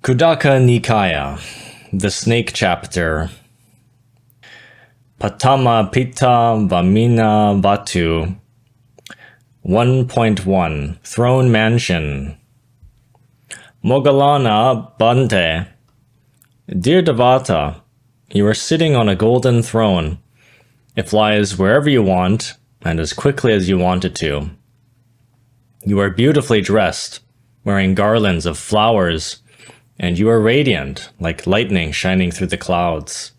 Kudhaka Nikaya, the Snake Chapter. Patama Pitta Vamina Vatu 1.1 Throne Mansion. Moggallana Bhante. Dear Devata, you are sitting on a golden throne. It flies wherever you want and as quickly as you want it to. You are beautifully dressed, wearing garlands of flowers, and you are radiant, like lightning shining through the clouds.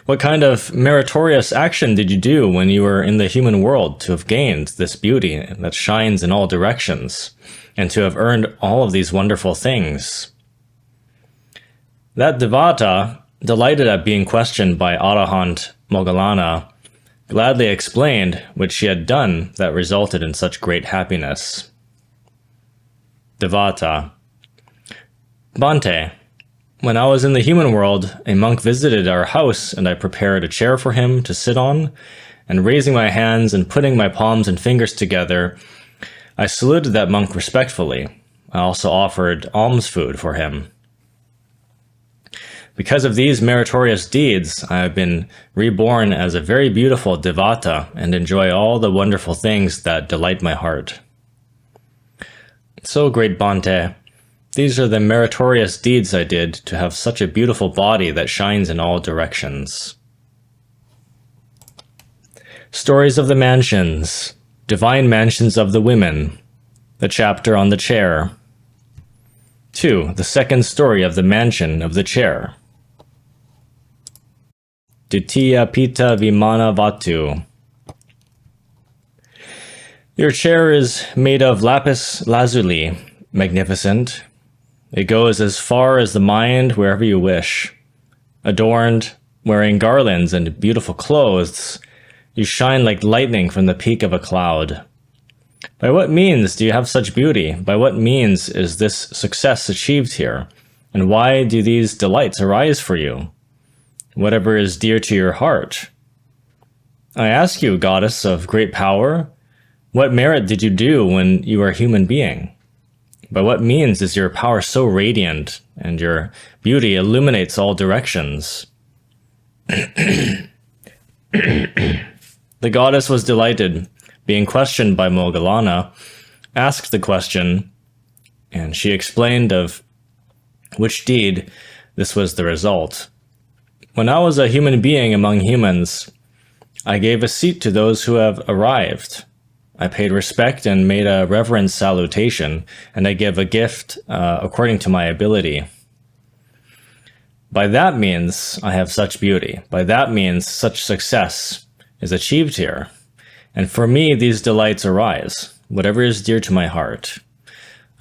What kind of meritorious action did you do when you were in the human world to have gained this beauty that shines in all directions, and to have earned all of these wonderful things? That Devata, delighted at being questioned by Arahant Moggallana, gladly explained what she had done that resulted in such great happiness. Devata. Bhante, when I was in the human world, a monk visited our house and I prepared a chair for him to sit on, and raising my hands and putting my palms and fingers together, I saluted that monk respectfully. I also offered alms food for him. Because of these meritorious deeds, I have been reborn as a very beautiful Devata and enjoy all the wonderful things that delight my heart. So, great Bhante, these are the meritorious deeds I did to have such a beautiful body that shines in all directions. Stories of the Mansions. Divine Mansions of the Women. The chapter on the chair. 2. The second story of the mansion of the chair. Ditiya Pitta Vimana Vatu. Your chair is made of lapis lazuli, magnificent. It goes as far as the mind wherever you wish. Adorned, wearing garlands and beautiful clothes, you shine like lightning from the peak of a cloud. By what means do you have such beauty? By what means is this success achieved here? And why do these delights arise for you? Whatever is dear to your heart. I ask you, goddess of great power, what merit did you do when you were a human being? By what means is your power so radiant, and your beauty illuminates all directions? The goddess was delighted, being questioned by Moggallana, asked the question, and she explained of which deed this was the result. When I was a human being among humans, I gave a seat to those who have arrived. I paid respect and made a reverent salutation, and I give a gift according to my ability. By that means, I have such beauty. By that means, such success is achieved here. And for me, these delights arise, whatever is dear to my heart.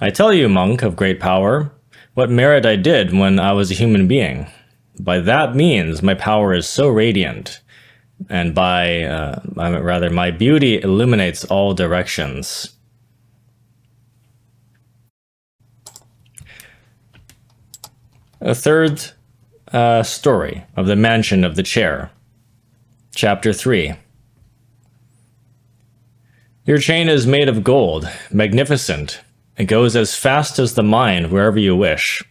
I tell you, monk of great power, what merit I did when I was a human being. By that means, my power is so radiant, and my beauty illuminates all directions. A third story of the mansion of the chair. Chapter 3. Your chain is made of gold, magnificent. It goes as fast as the mind wherever you wish.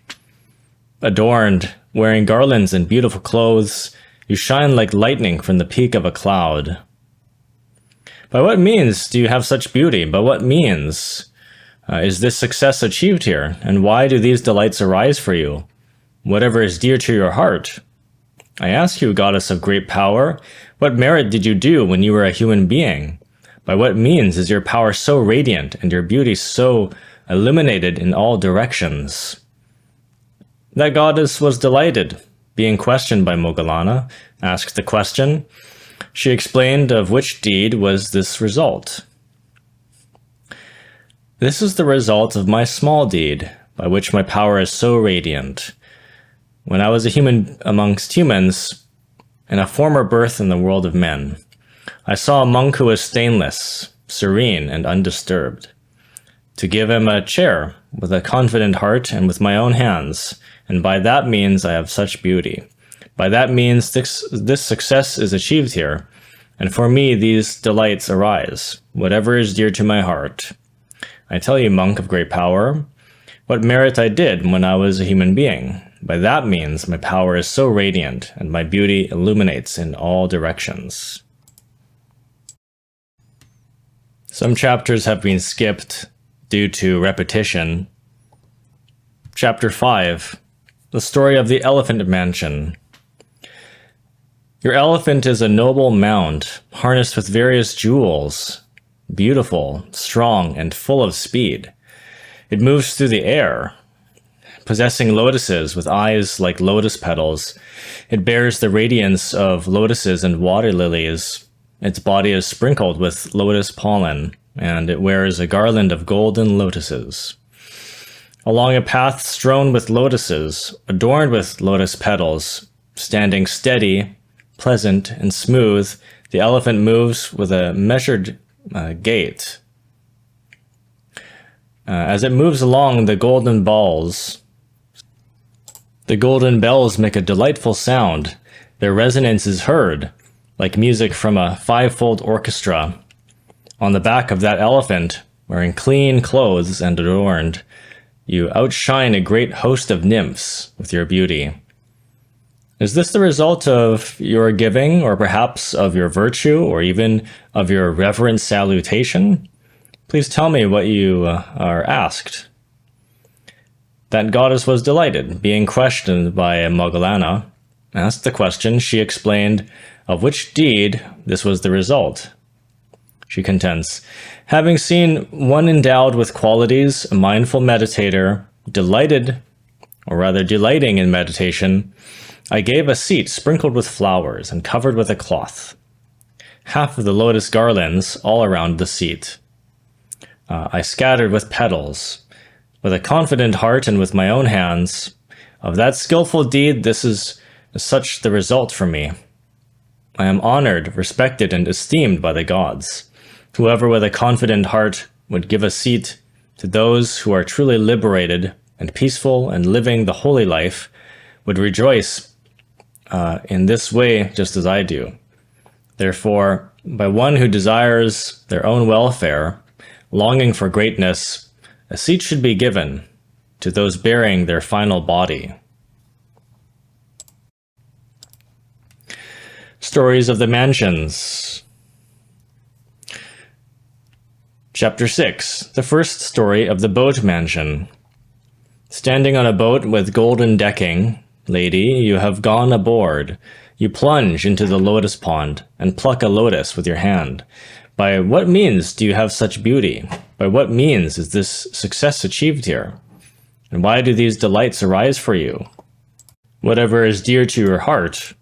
Adorned, wearing garlands and beautiful clothes, you shine like lightning from the peak of a cloud. By what means do you have such beauty? By what means is this success achieved here? And why do these delights arise for you? Whatever is dear to your heart. I ask you, goddess of great power, what merit did you do when you were a human being? By what means is your power so radiant and your beauty so illuminated in all directions? That goddess was delighted, being questioned by Moggallana, asked the question. She explained of which deed was this result. This is the result of my small deed, by which my power is so radiant. When I was a human amongst humans, in a former birth in the world of men, I saw a monk who was stainless, serene, and undisturbed. To give him a chair, with a confident heart and with my own hands, and by that means I have such beauty. By that means this success is achieved here, and for me these delights arise, whatever is dear to my heart. I tell you, monk of great power, what merit I did when I was a human being. By that means, my power is so radiant, and my beauty illuminates in all directions. Some chapters have been skipped due to repetition. Chapter 5. The story of the elephant mansion. Your elephant is a noble mound, harnessed with various jewels, beautiful, strong, and full of speed. It moves through the air, possessing lotuses with eyes like lotus petals. It bears the radiance of lotuses and water lilies. Its body is sprinkled with lotus pollen, and it wears a garland of golden lotuses. Along a path strewn with lotuses, adorned with lotus petals, standing steady, pleasant, and smooth, the elephant moves with a measured gait. As it moves along, the golden bells make a delightful sound. Their resonance is heard, like music from a five-fold orchestra. On the back of that elephant, wearing clean clothes and adorned, you outshine a great host of nymphs with your beauty. Is this the result of your giving, or perhaps of your virtue, or even of your reverent salutation? Please tell me what you are asked. That goddess was delighted, being questioned by Moggallana. Asked the question, she explained of which deed this was the result. She contends, having seen one endowed with qualities, a mindful meditator, delighting in meditation, I gave a seat sprinkled with flowers and covered with a cloth. Half of the lotus garlands all around the seat. I scattered with petals. With a confident heart and with my own hands, of that skillful deed, this is such the result for me. I am honored, respected, and esteemed by the gods. Whoever with a confident heart would give a seat to those who are truly liberated and peaceful and living the holy life would rejoice in this way just as I do. Therefore, by one who desires their own welfare, longing for greatness, a seat should be given to those bearing their final body. Stories of the mansions. Chapter 6. The first story of the boat mansion. Standing on a boat with golden decking, lady, you have gone aboard. You plunge into the lotus pond and pluck a lotus with your hand. By what means do you have such beauty? By what means is this success achieved here? And why do these delights arise for you? Whatever is dear to your heart.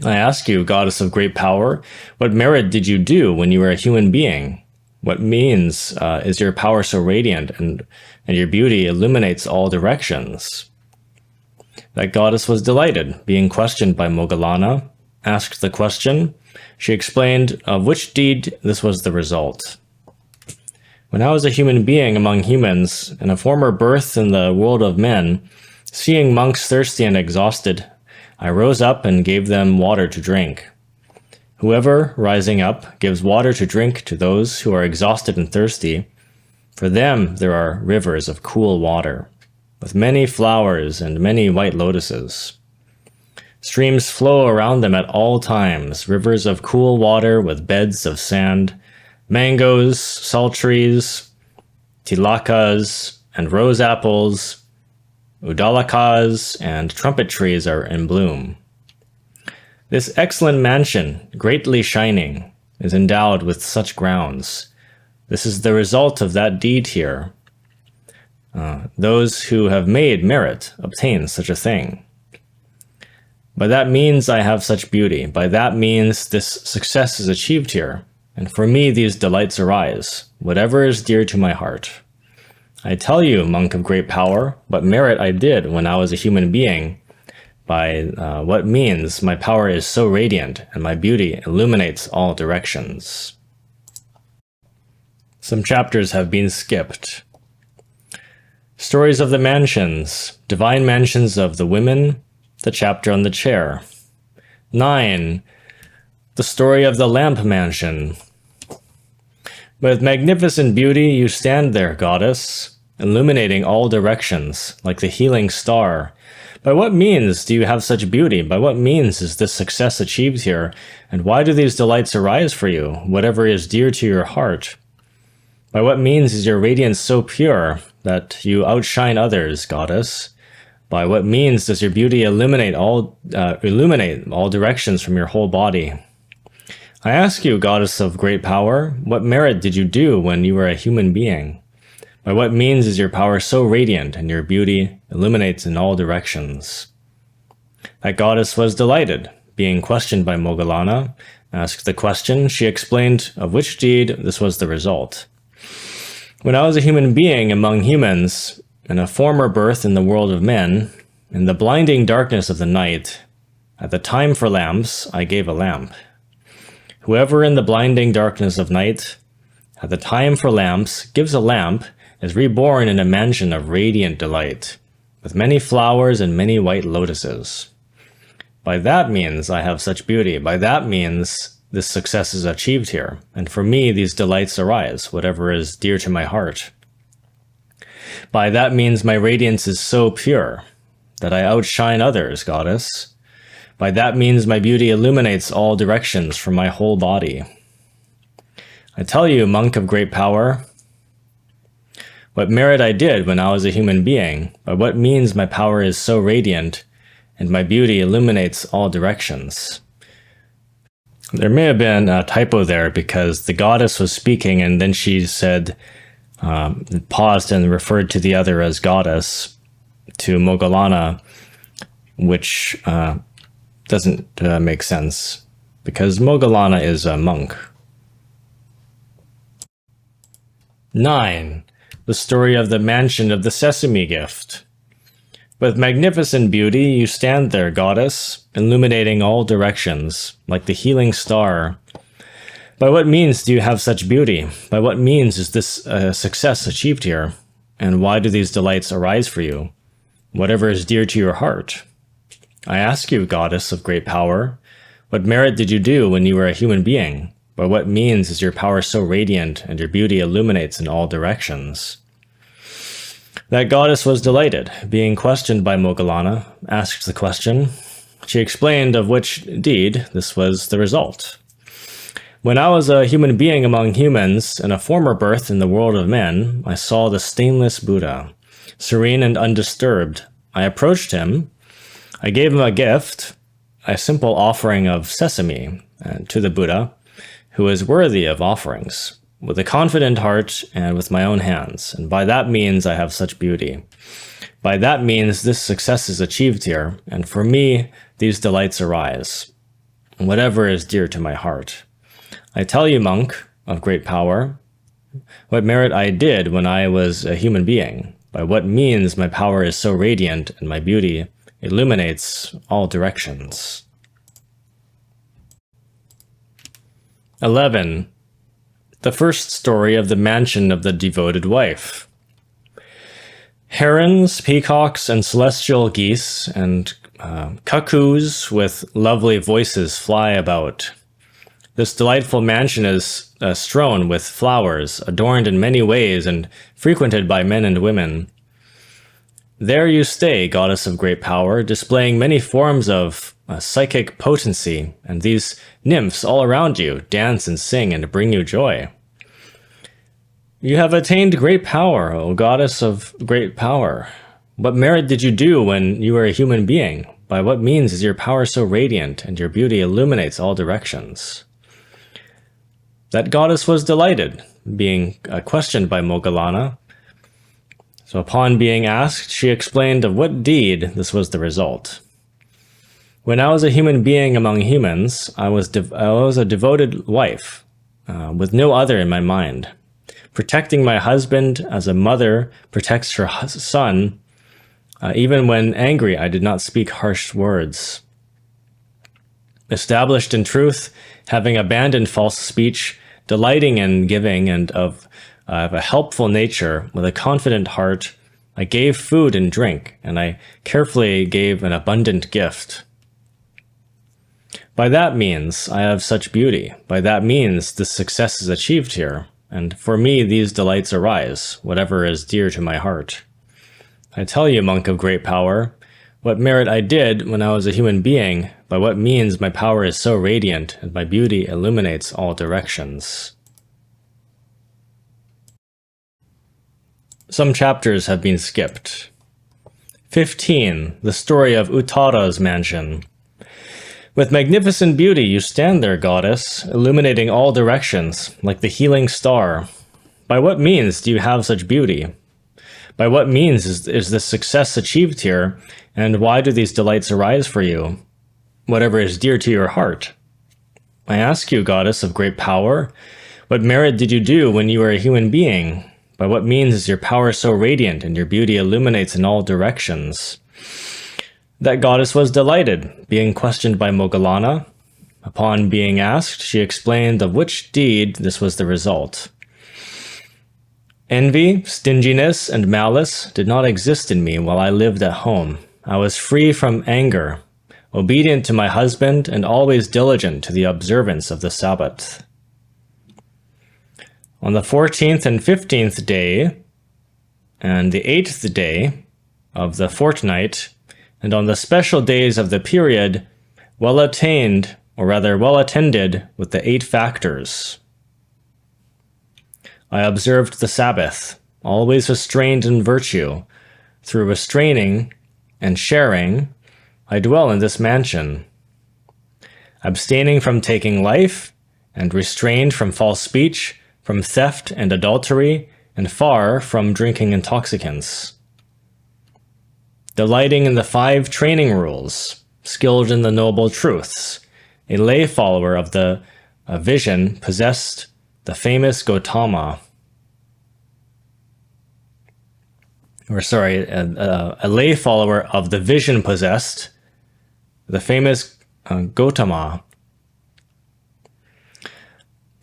I ask you, goddess of great power, what merit did you do when you were a human being? What means is your power so radiant and your beauty illuminates all directions? That goddess was delighted, being questioned by Moggallana. Asked the question, she explained of which deed this was the result. When I was a human being among humans, in a former birth in the world of men, seeing monks thirsty and exhausted, I rose up and gave them water to drink. Whoever, rising up, gives water to drink to those who are exhausted and thirsty, for them there are rivers of cool water, with many flowers and many white lotuses. Streams flow around them at all times, rivers of cool water with beds of sand, mangoes, salt trees, tilakas, and rose apples, udalakas, and trumpet trees are in bloom. This excellent mansion, greatly shining, is endowed with such grounds. This is the result of that deed here. Those who have made merit obtain such a thing. By that means I have such beauty. By that means this success is achieved here. And for me these delights arise, whatever is dear to my heart. I tell you, monk of great power, what merit I did when I was a human being. By what means my power is so radiant and my beauty illuminates all directions. Some chapters have been skipped. Stories of the mansions, divine mansions of the women, the chapter on the chair. 9. The story of the lamp mansion. With magnificent beauty you stand there, goddess. illuminating all directions, like the healing star. By what means do you have such beauty? By what means is this success achieved here? And why do these delights arise for you, whatever is dear to your heart? By what means is your radiance so pure that you outshine others, goddess? By what means does your beauty illuminate all directions from your whole body? I ask you, goddess of great power, what merit did you do when you were a human being? By what means is your power so radiant and your beauty illuminates in all directions? That goddess was delighted, being questioned by Moggallana. Asked the question, she explained of which deed this was the result. When I was a human being among humans, in a former birth in the world of men, in the blinding darkness of the night, at the time for lamps, I gave a lamp. Whoever in the blinding darkness of night, at the time for lamps, gives a lamp, is reborn in a mansion of radiant delight, with many flowers and many white lotuses. By that means I have such beauty. By that means this success is achieved here, and for me these delights arise, whatever is dear to my heart. By that means my radiance is so pure that I outshine others, goddess. By that means my beauty illuminates all directions from my whole body. I tell you, monk of great power, what merit I did when I was a human being, by what means my power is so radiant, and my beauty illuminates all directions. There may have been a typo there because the goddess was speaking and then she said, paused and referred to the other as goddess, to Moggallana, which doesn't make sense because Moggallana is a monk. 9. The story of the mansion of the sesame gift. With magnificent beauty, you stand there, goddess, illuminating all directions, like the healing star. By what means do you have such beauty? By what means is this success achieved here? And why do these delights arise for you? Whatever is dear to your heart. I ask you, goddess of great power, what merit did you do when you were a human being? By what means is your power so radiant and your beauty illuminates in all directions? That goddess was delighted, being questioned by Moggallana, asked the question. She explained of which deed this was the result. When I was a human being among humans, in a former birth in the world of men, I saw the stainless Buddha, serene and undisturbed. I approached him. I gave him a gift, a simple offering of sesame, to the Buddha, who is worthy of offerings, with a confident heart and with my own hands, and by that means I have such beauty. By that means this success is achieved here, and for me these delights arise, whatever is dear to my heart. I tell you, monk of great power, what merit I did when I was a human being, by what means my power is so radiant and my beauty illuminates all directions. 11. The first story of the mansion of the devoted wife. Herons, peacocks, and celestial geese, and cuckoos with lovely voices fly about. This delightful mansion is strewn with flowers, adorned in many ways and frequented by men and women. There you stay, goddess of great power, displaying many forms of psychic potency, and these nymphs all around you dance and sing and bring you joy. You have attained great power, O goddess of great power. What merit did you do when you were a human being? By what means is your power so radiant and your beauty illuminates all directions? That goddess was delighted, being questioned by Moggallana. So upon being asked, she explained of what deed this was the result. When I was a human being among humans, I was a devoted wife, with no other in my mind, protecting my husband as a mother protects her son. Even when angry, I did not speak harsh words. Established in truth, having abandoned false speech, delighting in giving, and of a helpful nature, with a confident heart, I gave food and drink, and I carefully gave an abundant gift. By that means, I have such beauty. By that means, this success is achieved here, and for me these delights arise, whatever is dear to my heart. I tell you, monk of great power, what merit I did when I was a human being, by what means my power is so radiant, and my beauty illuminates all directions. Some chapters have been skipped. 15. The story of Uttara's mansion. With magnificent beauty you stand there, goddess, illuminating all directions, like the healing star. By what means do you have such beauty? By what means is this success achieved here, and why do these delights arise for you? Whatever is dear to your heart. I ask you, goddess of great power, what merit did you do when you were a human being? By what means is your power so radiant and your beauty illuminates in all directions? That goddess was delighted, being questioned by Moggallana. Upon being asked, she explained of which deed this was the result. Envy, stinginess, and malice did not exist in me while I lived at home. I was free from anger, obedient to my husband, and always diligent to the observance of the Sabbath. On the 14th and 15th day, and the 8th day of the fortnight, and on the special days of the period, well attended with the 8 factors, I observed the Sabbath, always restrained in virtue. Through restraining and sharing, I dwell in this mansion, abstaining from taking life, and restrained from false speech, from theft and adultery, and far from drinking intoxicants. Delighting in the 5 training rules, skilled in the noble truths, a lay follower of the vision possessed the famous Gautama. A lay follower of the vision possessed the famous Gautama.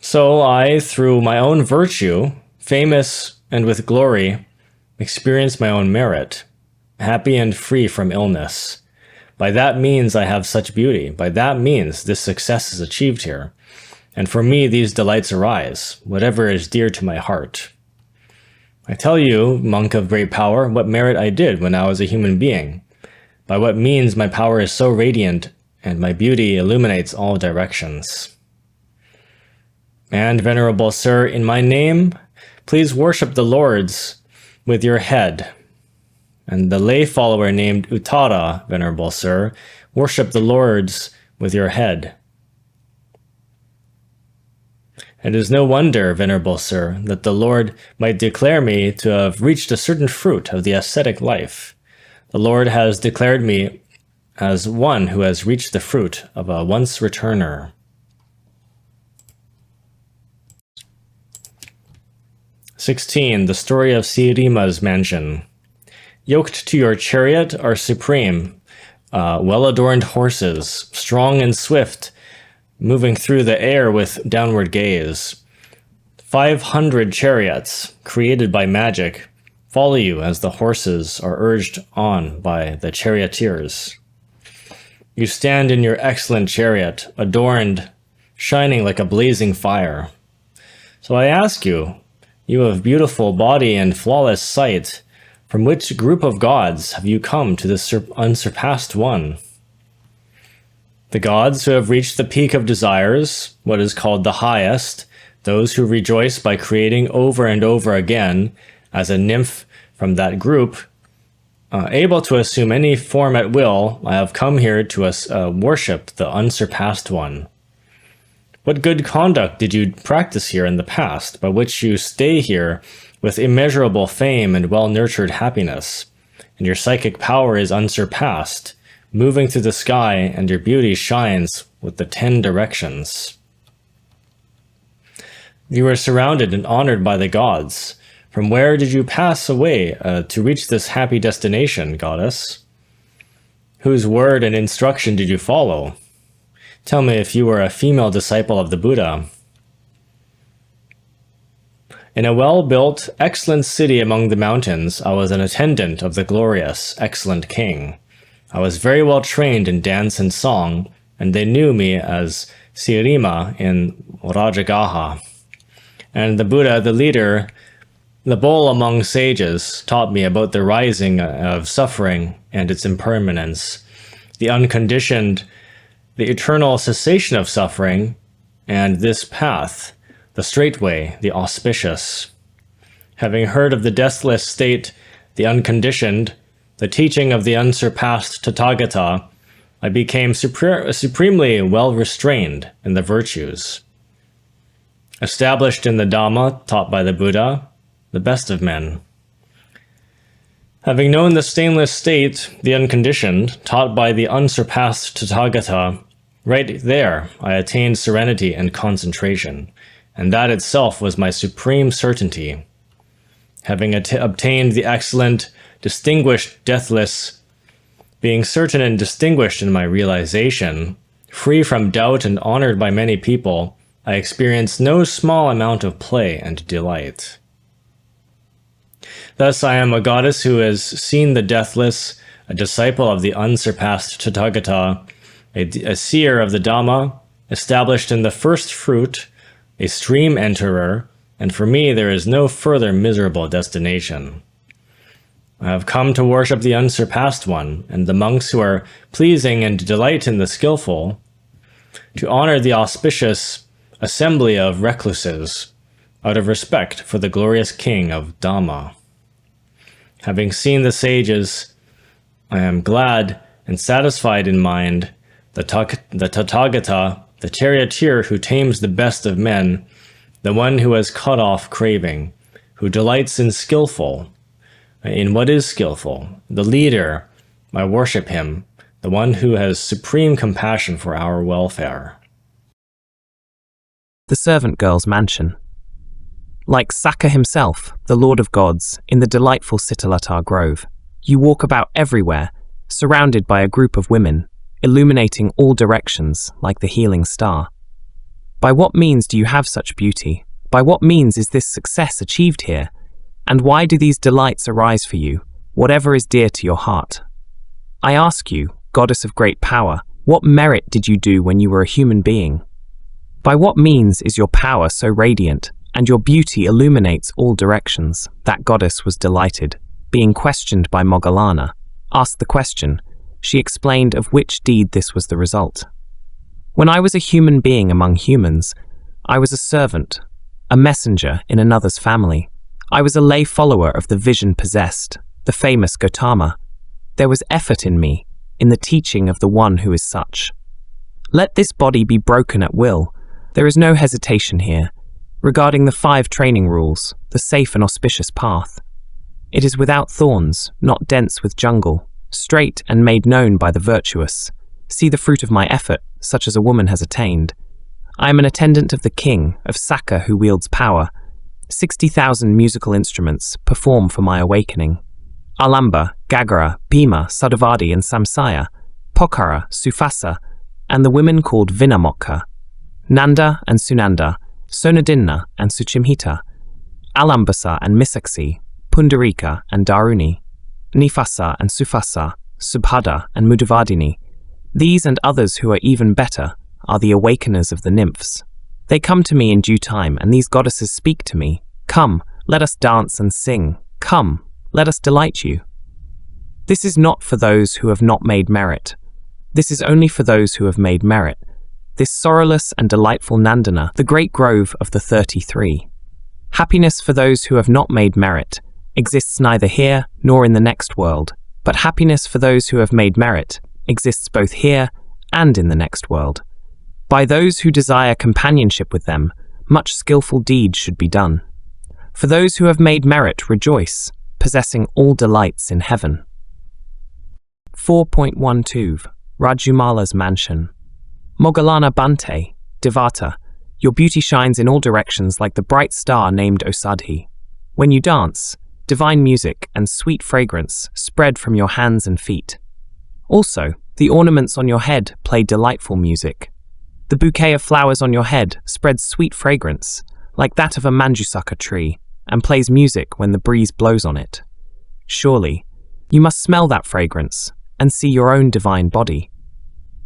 So I, through my own virtue, famous and with glory, experienced my own merit, happy and free from illness. By that means I have such beauty. By that means this success is achieved here. And for me these delights arise, whatever is dear to my heart. I tell you, monk of great power, what merit I did when I was a human being. By what means my power is so radiant, and my beauty illuminates all directions. And, venerable sir, in my name, please worship the lords with your head. And the lay follower named Uttara, venerable sir, worship the lords with your head. It is no wonder, venerable sir, that the Lord might declare me to have reached a certain fruit of the ascetic life. The Lord has declared me as one who has reached the fruit of a once returner. "16. The story of Sirima's mansion. Yoked to your chariot are supreme, well-adorned horses, strong and swift, moving through the air with downward gaze. 500 chariots, created by magic, follow you as the horses are urged on by the charioteers. You stand in your excellent chariot, adorned, shining like a blazing fire. So I ask you, you of beautiful body and flawless sight, from which group of gods have you come to this unsurpassed one? The gods who have reached the peak of desires, what is called the highest, those who rejoice by creating over and over again, as a nymph from that group, able to assume any form at will, I have come here to worship the unsurpassed one. What good conduct did you practice here in the past, by which you stay here with immeasurable fame and well-nurtured happiness, and your psychic power is unsurpassed, moving through the sky, and your beauty shines with the 10 directions. You are surrounded and honored by the gods. From where did you pass away to reach this happy destination, goddess? Whose word and instruction did you follow? Tell me if you were a female disciple of the Buddha. In a well-built, excellent city among the mountains, I was an attendant of the glorious, excellent king. I was very well trained in dance and song, and they knew me as Sirima in Rajagaha. And the Buddha, the leader, the bull among sages, taught me about the rising of suffering and its impermanence, the unconditioned, the eternal cessation of suffering, and this path, the straight way, the auspicious. Having heard of the deathless state, the unconditioned, the teaching of the unsurpassed Tathagata, I became supremely well-restrained in the virtues. Established in the Dhamma taught by the Buddha, the best of men. Having known the stainless state, the unconditioned, taught by the unsurpassed Tathagata, right there I attained serenity and concentration, and that itself was my supreme certainty. Having obtained the excellent, distinguished, deathless, being certain and distinguished in my realization, free from doubt and honored by many people, I experienced no small amount of play and delight. Thus I am a goddess who has seen the deathless, a disciple of the unsurpassed Tathagata, a seer of the Dhamma, established in the first fruit, a stream enterer, and for me there is no further miserable destination. I have come to worship the unsurpassed one, and the monks who are pleasing and delight in the skillful, to honor the auspicious assembly of recluses, out of respect for the glorious king of Dhamma. Having seen the sages, I am glad and satisfied in mind, the Tathagata, the charioteer who tames the best of men, the one who has cut off craving, who delights in what is skillful, the leader, I worship him, the one who has supreme compassion for our welfare. The servant girl's mansion. Like Sakka himself, the Lord of Gods, in the delightful Sitalatar Grove, you walk about everywhere, surrounded by a group of women, illuminating all directions like the healing star. By what means do you have such beauty? By what means is this success achieved here? And why do these delights arise for you, whatever is dear to your heart? I ask you, goddess of great power, what merit did you do when you were a human being? By what means is your power so radiant, and your beauty illuminates all directions? That goddess was delighted. Being questioned by Moggallana, asked the question. She explained of which deed this was the result. When I was a human being among humans, I was a servant, a messenger in another's family. I was a lay follower of the vision possessed, the famous Gautama. There was effort in me, in the teaching of the one who is such. Let this body be broken at will. There is no hesitation here. Regarding the 5 training rules, the safe and auspicious path. It is without thorns, not dense with jungle, straight and made known by the virtuous. See the fruit of my effort, such as a woman has attained. I am an attendant of the king, of Sakka who wields power. 60,000 musical instruments perform for my awakening. Alamba, Gagara, Bhima, Sudavadi and Samsaya, Pokhara, Sufasa, and the women called Vinamokha, Nanda and Sunanda, Sonadinna and Suchimhita, Alambasa and Misaksi, Pundarika and Daruni, Nifasa and Sufasa, Subhada and Mudavadini. These and others who are even better are the awakeners of the nymphs. They come to me in due time, and these goddesses speak to me. Come, let us dance and sing. Come, let us delight you. This is not for those who have not made merit. This is only for those who have made merit. This sorrowless and delightful Nandana, the great grove of the 33. Happiness for those who have not made merit exists neither here nor in the next world, but happiness for those who have made merit exists both here and in the next world. By those who desire companionship with them, much skillful deeds should be done. For those who have made merit rejoice, possessing all delights in heaven. 4.12 Rajumala's Mansion. Moggallana Bhante, Devata, your beauty shines in all directions like the bright star named Osadhi. When you dance, divine music and sweet fragrance spread from your hands and feet. Also, the ornaments on your head play delightful music. The bouquet of flowers on your head spreads sweet fragrance, like that of a manjusaka tree, and plays music when the breeze blows on it. Surely, you must smell that fragrance and see your own divine body.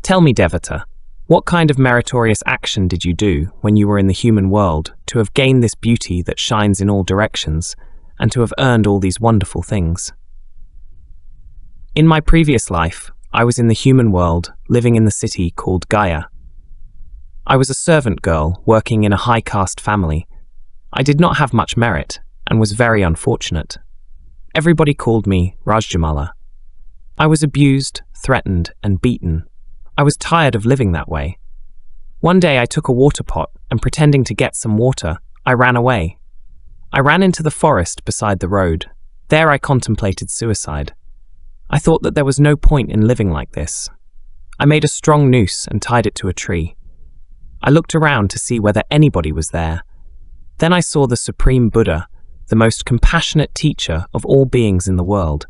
Tell me, Devata, What kind of meritorious action did you do when you were in the human world to have gained this beauty that shines in all directions and to have earned all these wonderful things? In my previous life, I was in the human world, living in the city called Gaya. I was a servant girl working in a high caste family. I did not have much merit and was very unfortunate. Everybody called me Rajjamala. I was abused, threatened, and beaten. I was tired of living that way. One day I took a water pot and, pretending to get some water, I ran away. I ran into the forest beside the road. There I contemplated suicide. I thought that there was no point in living like this. I made a strong noose and tied it to a tree. I looked around to see whether anybody was there. Then I saw the Supreme Buddha, the most compassionate teacher of all beings in the world,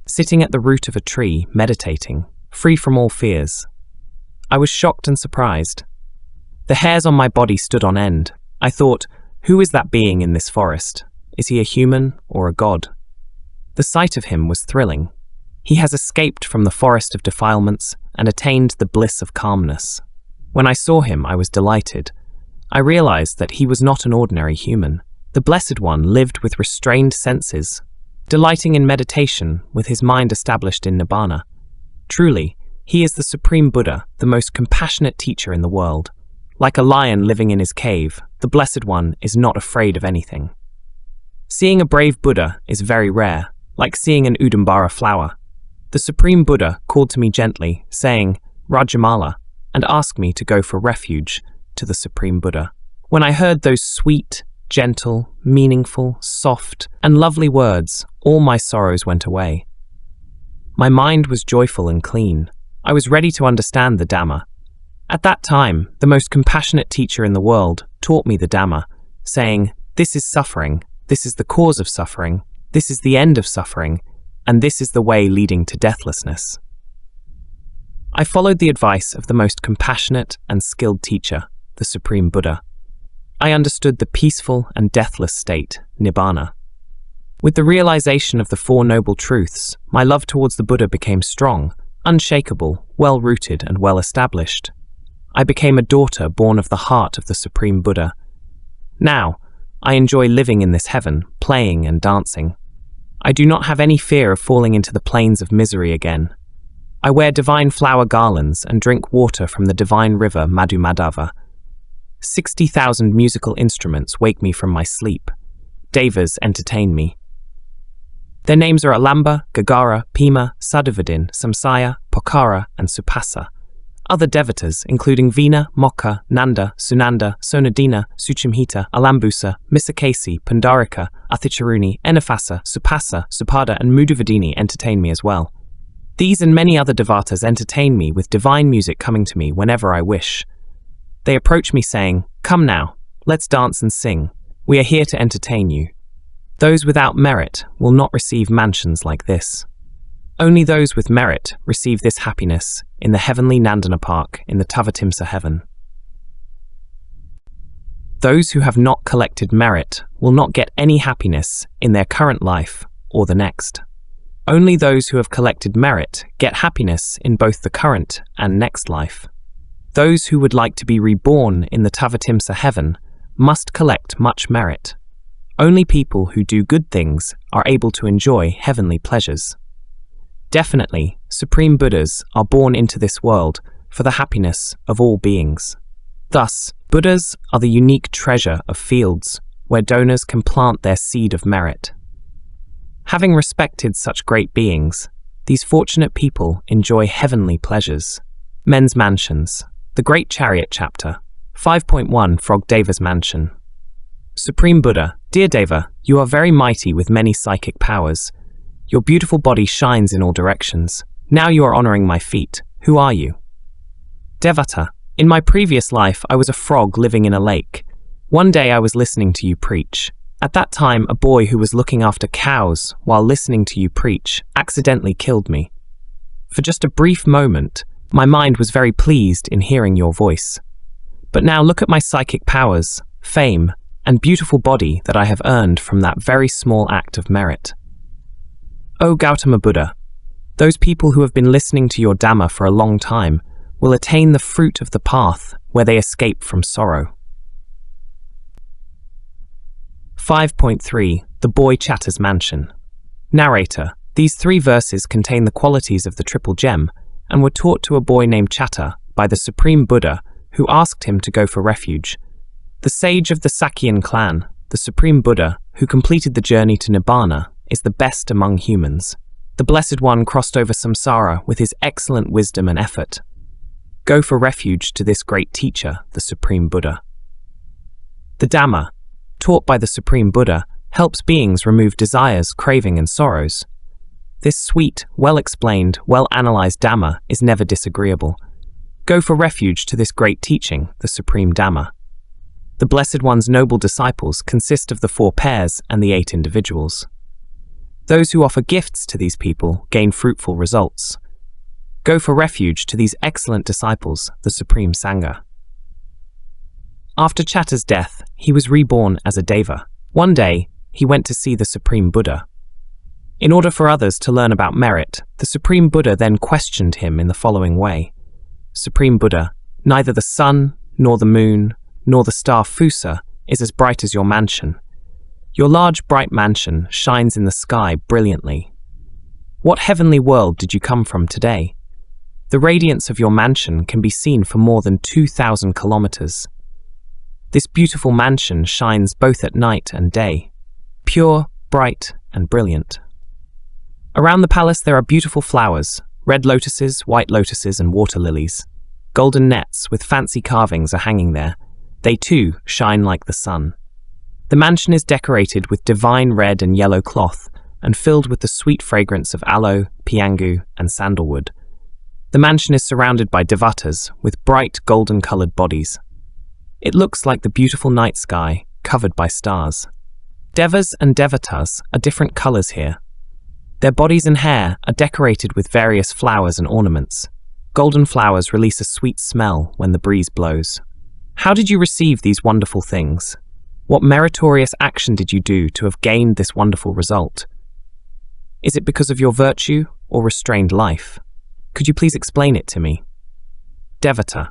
sitting at the root of a tree, meditating, free from all fears. I was shocked and surprised. The hairs on my body stood on end. I thought, who is that being in this forest? Is he a human or a god? The sight of him was thrilling. He has escaped from the forest of defilements and attained the bliss of calmness. When I saw him, I was delighted. I realized that he was not an ordinary human. The Blessed One lived with restrained senses, delighting in meditation with his mind established in Nibanna. Truly, he is the Supreme Buddha, the most compassionate teacher in the world. Like a lion living in his cave, the Blessed One is not afraid of anything. Seeing a brave Buddha is very rare, like seeing an Udambara flower. The Supreme Buddha called to me gently, saying, Rajjamala, and asked me to go for refuge to the Supreme Buddha. When I heard those sweet, gentle, meaningful, soft, and lovely words, all my sorrows went away. My mind was joyful and clean. I was ready to understand the Dhamma. At that time, the most compassionate teacher in the world taught me the Dhamma, saying, this is suffering, this is the cause of suffering, this is the end of suffering, and this is the way leading to deathlessness. I followed the advice of the most compassionate and skilled teacher, the Supreme Buddha. I understood the peaceful and deathless state, Nibanna. With the realization of the Four Noble Truths, my love towards the Buddha became strong, unshakable, well-rooted and well-established. I became a daughter born of the heart of the Supreme Buddha. Now, I enjoy living in this heaven, playing and dancing. I do not have any fear of falling into the plains of misery again. I wear divine flower garlands and drink water from the divine river Madhumadava. 60,000 musical instruments wake me from my sleep. Devas entertain me. Their names are Alamba, Gagara, Pima, Sadhuvadin, Samsaya, Pokhara, and Supasa. Other devatas, including Vina, Mokka, Nanda, Sunanda, Sonadina, Suchimhita, Alambusa, Misakesi, Pundarika, Athicharuni, Enafasa, Supasa, Supada, and Muduvadini entertain me as well. These and many other devatas entertain me with divine music coming to me whenever I wish. They approach me saying, come now, let's dance and sing. We are here to entertain you. Those without merit will not receive mansions like this. Only those with merit receive this happiness in the heavenly Nandana Park in the Tavatimsa heaven. Those who have not collected merit will not get any happiness in their current life or the next. Only those who have collected merit get happiness in both the current and next life. Those who would like to be reborn in the Tavatimsa heaven must collect much merit. Only people who do good things are able to enjoy heavenly pleasures. Definitely, Supreme Buddhas are born into this world for the happiness of all beings. Thus, Buddhas are the unique treasure of fields where donors can plant their seed of merit. Having respected such great beings, these fortunate people enjoy heavenly pleasures. Men's mansions. The Great Chariot Chapter. 5.1 Frog Deva's Mansion. Supreme Buddha, dear Deva, you are very mighty with many psychic powers. Your beautiful body shines in all directions. Now you are honoring my feet. Who are you? Devata, in my previous life I was a frog living in a lake. One day I was listening to you preach. At that time, a boy who was looking after cows while listening to you preach accidentally killed me. For just a brief moment, my mind was very pleased in hearing your voice. But now look at my psychic powers, fame, and beautiful body that I have earned from that very small act of merit. O Gautama Buddha, those people who have been listening to your Dhamma for a long time will will attain the fruit of the path where they escape from sorrow. 5.3 The Boy Chatter's Mansion. Narrator: These 3 verses contain the qualities of the triple gem and were taught to a boy named Chatter by the Supreme Buddha, who asked him to go for refuge. The sage of the Sakyan clan, the Supreme Buddha, who completed the journey to Nibanna, is the best among humans. The Blessed One crossed over samsara with his excellent wisdom and effort. Go for refuge to this great teacher, the Supreme Buddha. The Dhamma, taught by the Supreme Buddha, helps beings remove desires, craving, and sorrows. This sweet, well-explained, well-analyzed Dhamma is never disagreeable. Go for refuge to this great teaching, the Supreme Dhamma. The Blessed One's noble disciples consist of the 4 pairs and the 8 individuals. Those who offer gifts to these people gain fruitful results. Go for refuge to these excellent disciples, the Supreme Sangha. After Chatter's death, he was reborn as a deva. One day, he went to see the Supreme Buddha. In order for others to learn about merit, the Supreme Buddha then questioned him in the following way. Supreme Buddha, neither the sun, nor the moon, nor the star Phusa is as bright as your mansion. Your large, bright mansion shines in the sky brilliantly. What heavenly world did you come from today? The radiance of your mansion can be seen for more than 2,000 kilometers. This beautiful mansion shines both at night and day, pure, bright, and brilliant. Around the palace there are beautiful flowers, red lotuses, white lotuses, and water lilies. Golden nets with fancy carvings are hanging there. They too shine like the sun. The mansion is decorated with divine red and yellow cloth and filled with the sweet fragrance of aloe, piangu, and sandalwood. The mansion is surrounded by devatas with bright golden-colored bodies. It looks like the beautiful night sky covered by stars. Devas and devatas are different colors here. Their bodies and hair are decorated with various flowers and ornaments. Golden flowers release a sweet smell when the breeze blows. How did you receive these wonderful things? What meritorious action did you do to have gained this wonderful result? Is it because of your virtue or restrained life? Could you please explain it to me? Devata.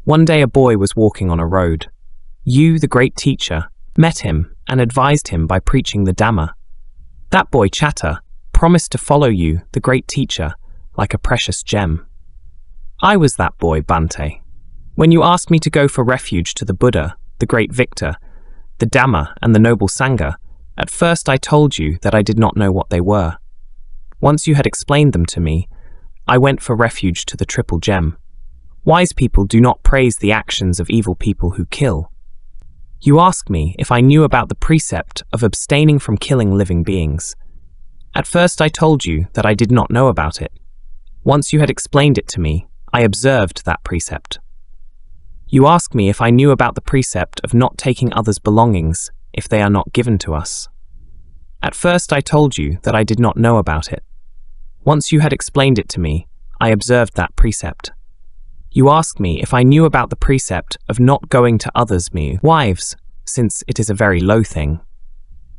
One day a boy was walking on a road. You, the great teacher, met him and advised him by preaching the Dhamma. That boy, Chatter, promised to follow you, the great teacher, like a precious gem. I was that boy, Bhante. When you asked me to go for refuge to the Buddha, the great victor, the Dhamma, and the noble Sangha, at first I told you that I did not know what they were. Once you had explained them to me, I went for refuge to the triple gem. Wise people do not praise the actions of evil people who kill. You asked me if I knew about the precept of abstaining from killing living beings. At first I told you that I did not know about it. Once you had explained it to me, I observed that precept. You asked me if I knew about the precept of not taking others' belongings if they are not given to us. At first I told you that I did not know about it. Once you had explained it to me, I observed that precept. You asked me if I knew about the precept of not going to others' wives, since it is a very low thing.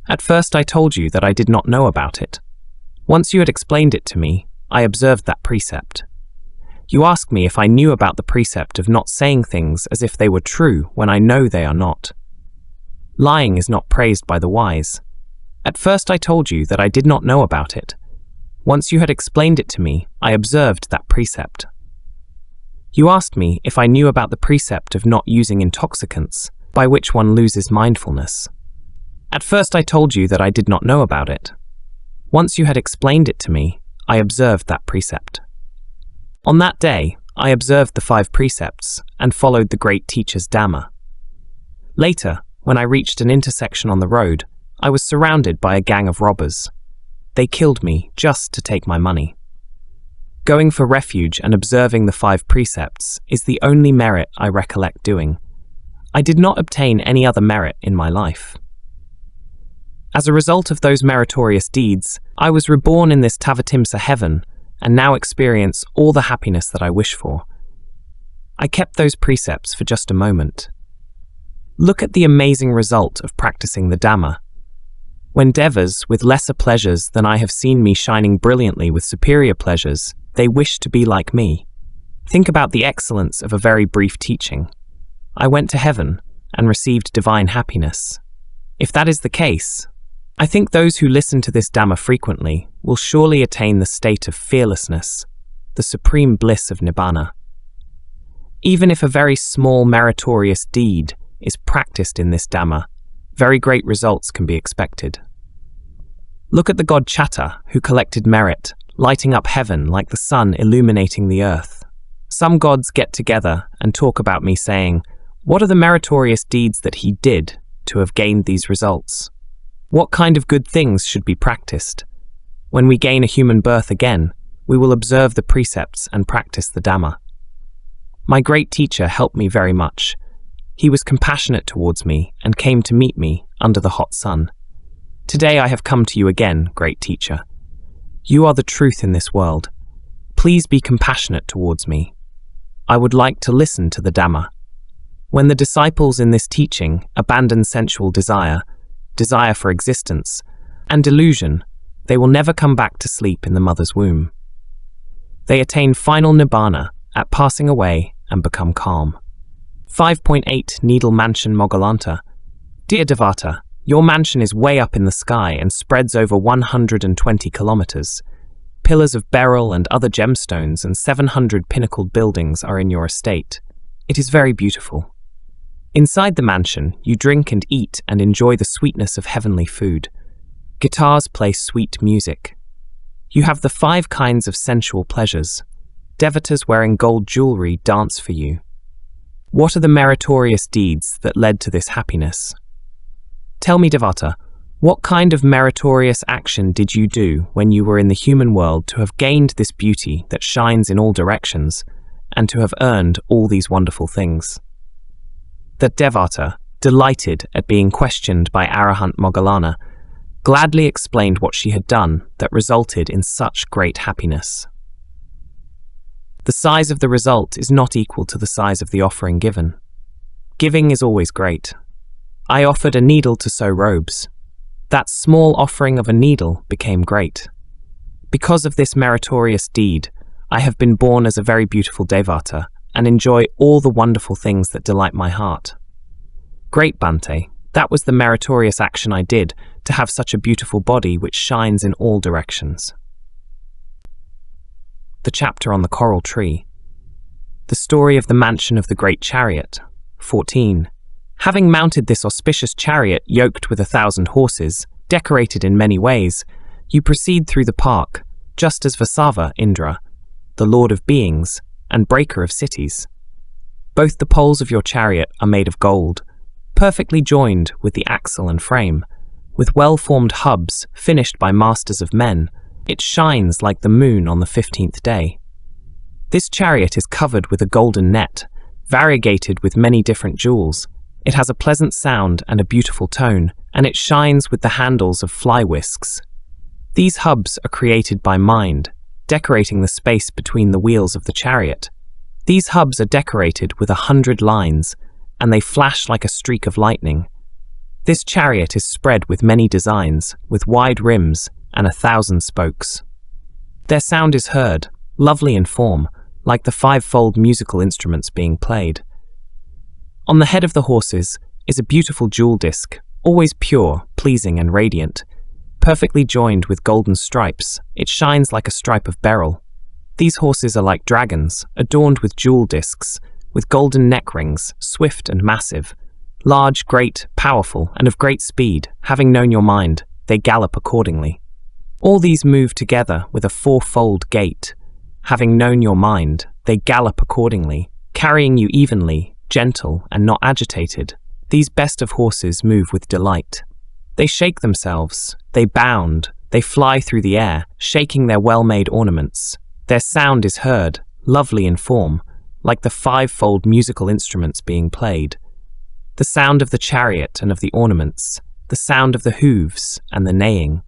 At first I told you that I did not know about it. Once you had explained it to me, I observed that precept. You asked me if I knew about the precept of not saying things as if they were true when I know they are not. Lying is not praised by the wise. At first I told you that I did not know about it. Once you had explained it to me, I observed that precept. You asked me if I knew about the precept of not using intoxicants, by which one loses mindfulness. At first I told you that I did not know about it. Once you had explained it to me, I observed that precept. On that day, I observed the 5 precepts and followed the great teacher's Dhamma. Later, when I reached an intersection on the road, I was surrounded by a gang of robbers. They killed me just to take my money. Going for refuge and observing the 5 precepts is the only merit I recollect doing. I did not obtain any other merit in my life. As a result of those meritorious deeds, I was reborn in this Tavatimsa heaven and now experience all the happiness that I wish for. I kept those precepts for just a moment. Look at the amazing result of practicing the Dhamma. When devas with lesser pleasures than I have seen me shining brilliantly with superior pleasures, they wish to be like me. Think about the excellence of a very brief teaching. I went to heaven and received divine happiness. If that is the case, I think those who listen to this Dhamma frequently will surely attain the state of fearlessness, the supreme bliss of Nibanna. Even if a very small meritorious deed is practiced in this Dhamma, very great results can be expected. Look at the god Chatta, who collected merit, lighting up heaven like the sun illuminating the earth. Some gods get together and talk about me saying, what are the meritorious deeds that he did to have gained these results? What kind of good things should be practiced? When we gain a human birth again, we will observe the precepts and practice the Dhamma. My great teacher helped me very much. He was compassionate towards me and came to meet me under the hot sun. Today I have come to you again, great teacher. You are the truth in this world. Please be compassionate towards me. I would like to listen to the Dhamma. When the disciples in this teaching abandon sensual desire, desire for existence, and delusion, they will never come back to sleep in the mother's womb. They attain final Nibbana at passing away and become calm. 5.8 Needle Mansion Moggallanta. Dear Devata, your mansion is way up in the sky and spreads over 120 kilometers. Pillars of beryl and other gemstones and 700 pinnacled buildings are in your estate. It is very beautiful. Inside the mansion, you drink and eat and enjoy the sweetness of heavenly food. Guitars play sweet music. You have the 5 kinds of sensual pleasures. Devatas wearing gold jewelry dance for you. What are the meritorious deeds that led to this happiness? Tell me, Devata, what kind of meritorious action did you do when you were in the human world to have gained this beauty that shines in all directions and to have earned all these wonderful things? The Devata, delighted at being questioned by Arahant Moggallana, gladly explained what she had done that resulted in such great happiness. The size of the result is not equal to the size of the offering given. Giving is always great. I offered a needle to sew robes. That small offering of a needle became great. Because of this meritorious deed, I have been born as a very beautiful Devata and enjoy all the wonderful things that delight my heart. Great Bhante, that was the meritorious action I did to have such a beautiful body which shines in all directions. The chapter on the coral tree. The story of the mansion of the great chariot. 14. Having mounted this auspicious chariot yoked with 1,000 horses, decorated in many ways, you proceed through the park, just as Vasava Indra, the lord of beings, and breaker of cities. Both the poles of your chariot are made of gold, perfectly joined with the axle and frame, with well-formed hubs finished by masters of men. It shines like the moon on the 15th day. This chariot is covered with a golden net, variegated with many different jewels. It has a pleasant sound and a beautiful tone, and it shines with the handles of fly whisks. These hubs are created by mind, decorating the space between the wheels of the chariot. These hubs are decorated with 100 lines, and they flash like a streak of lightning. This chariot is spread with many designs, with wide rims and 1,000 spokes. Their sound is heard, lovely in form, like the 5-fold musical instruments being played. On the head of the horses is a beautiful jewel disc, always pure, pleasing and radiant. Perfectly joined with golden stripes, it shines like a stripe of beryl. These horses are like dragons, adorned with jewel discs, with golden neck rings, swift and massive. Large, great, powerful, and of great speed, having known your mind, they gallop accordingly. All these move together with a 4-fold gait. Having known your mind, they gallop accordingly, carrying you evenly, gentle, and not agitated. These best of horses move with delight. They shake themselves, they bound, they fly through the air, shaking their well-made ornaments. Their sound is heard, lovely in form, like the 5-fold musical instruments being played. The sound of the chariot and of the ornaments, the sound of the hooves and the neighing.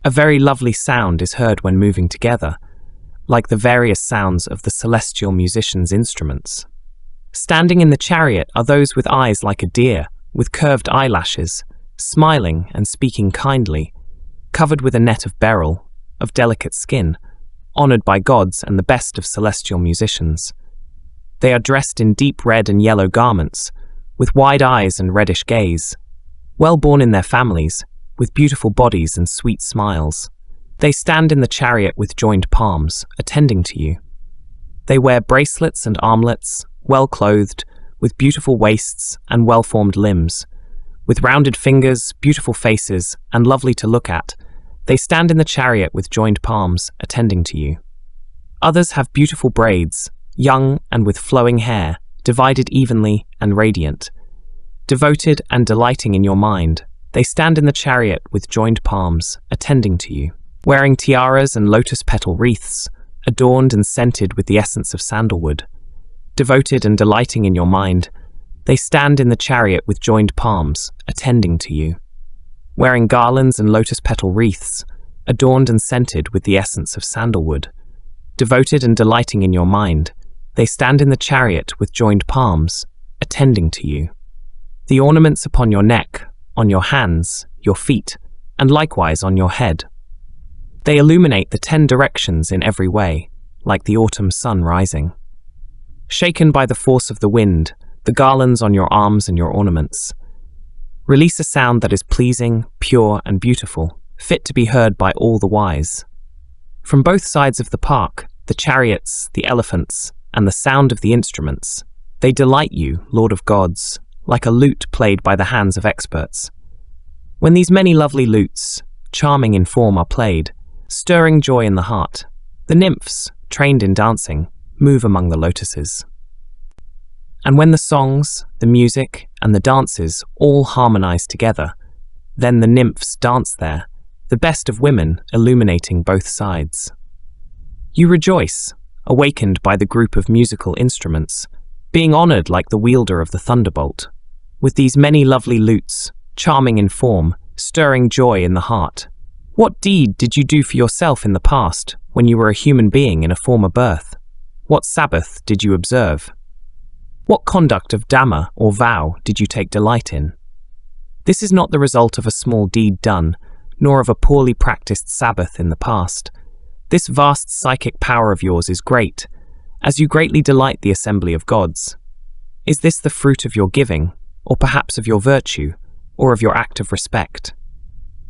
A very lovely sound is heard when moving together, like the various sounds of the celestial musicians' instruments. Standing in the chariot are those with eyes like a deer, with curved eyelashes, smiling and speaking kindly, covered with a net of beryl, of delicate skin, honored by gods and the best of celestial musicians. They are dressed in deep red and yellow garments, with wide eyes and reddish gaze. Well born in their families, with beautiful bodies and sweet smiles. They stand in the chariot with joined palms, attending to you. They wear bracelets and armlets, well clothed, with beautiful waists and well-formed limbs. With rounded fingers, beautiful faces, and lovely to look at, they stand in the chariot with joined palms, attending to you. Others have beautiful braids, young and with flowing hair, divided evenly and radiant. Devoted and delighting in your mind, they stand in the chariot with joined palms, attending to you. Wearing tiaras and lotus petal wreaths, adorned and scented with the essence of sandalwood. Devoted and delighting in your mind, they stand in the chariot with joined palms, attending to you. Wearing garlands and lotus petal wreaths, adorned and scented with the essence of sandalwood. Devoted and delighting in your mind, they stand in the chariot with joined palms, attending to you. The ornaments upon your neck, on your hands, your feet, and likewise on your head. They illuminate the 10 directions in every way, like the autumn sun rising. Shaken by the force of the wind, the garlands on your arms and your ornaments release a sound that is pleasing, pure, and beautiful, fit to be heard by all the wise. From both sides of the park, the chariots, the elephants, and the sound of the instruments, they delight you, Lord of Gods, like a lute played by the hands of experts. When these many lovely lutes, charming in form, are played, stirring joy in the heart, the nymphs, trained in dancing, move among the lotuses. And when the songs, the music, and the dances all harmonize together, then the nymphs dance there, the best of women illuminating both sides. You rejoice, awakened by the group of musical instruments, being honored like the wielder of the thunderbolt, with these many lovely lutes, charming in form, stirring joy in the heart. What deed did you do for yourself in the past, when you were a human being in a former birth? What Sabbath did you observe? What conduct of Dhamma or vow did you take delight in? This is not the result of a small deed done, nor of a poorly practiced Sabbath in the past. This vast psychic power of yours is great, as you greatly delight the assembly of gods. Is this the fruit of your giving, or perhaps of your virtue, or of your act of respect?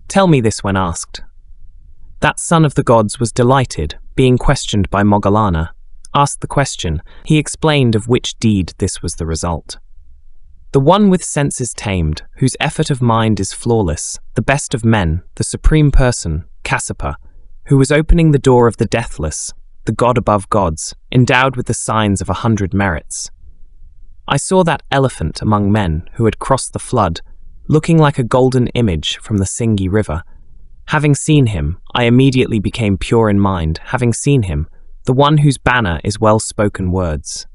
Tell me this when asked. That son of the gods was delighted, being questioned by Moggallana. Asked the question, he explained of which deed this was the result. The one with senses tamed, whose effort of mind is flawless, the best of men, the supreme person, Kassapa, who was opening the door of the deathless, the god above gods, endowed with the signs of 100 merits. I saw that elephant among men who had crossed the flood, looking like a golden image from the Singhi river. Having seen him, I immediately became pure in mind, having seen him, the one whose banner is well-spoken words.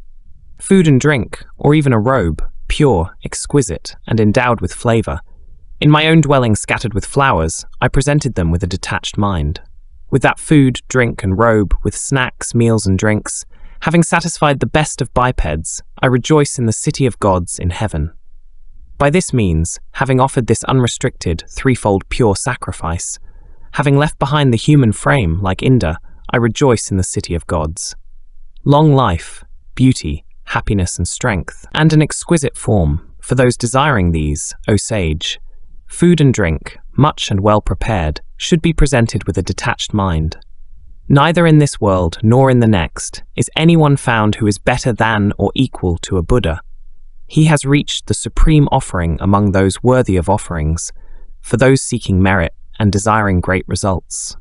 Food and drink, or even a robe, pure, exquisite, and endowed with flavor. In my own dwelling scattered with flowers, I presented them with a detached mind. With that food, drink, and robe, with snacks, meals, and drinks, having satisfied the best of bipeds, I rejoice in the city of gods in heaven. By this means, having offered this unrestricted, threefold pure sacrifice, having left behind the human frame like Inda, I rejoice in the city of gods. Long life, beauty, happiness and strength, and an exquisite form, for those desiring these, O sage. Food and drink, much and well prepared, should be presented with a detached mind. Neither in this world nor in the next is anyone found who is better than or equal to a Buddha. He has reached the supreme offering among those worthy of offerings, for those seeking merit and desiring great results.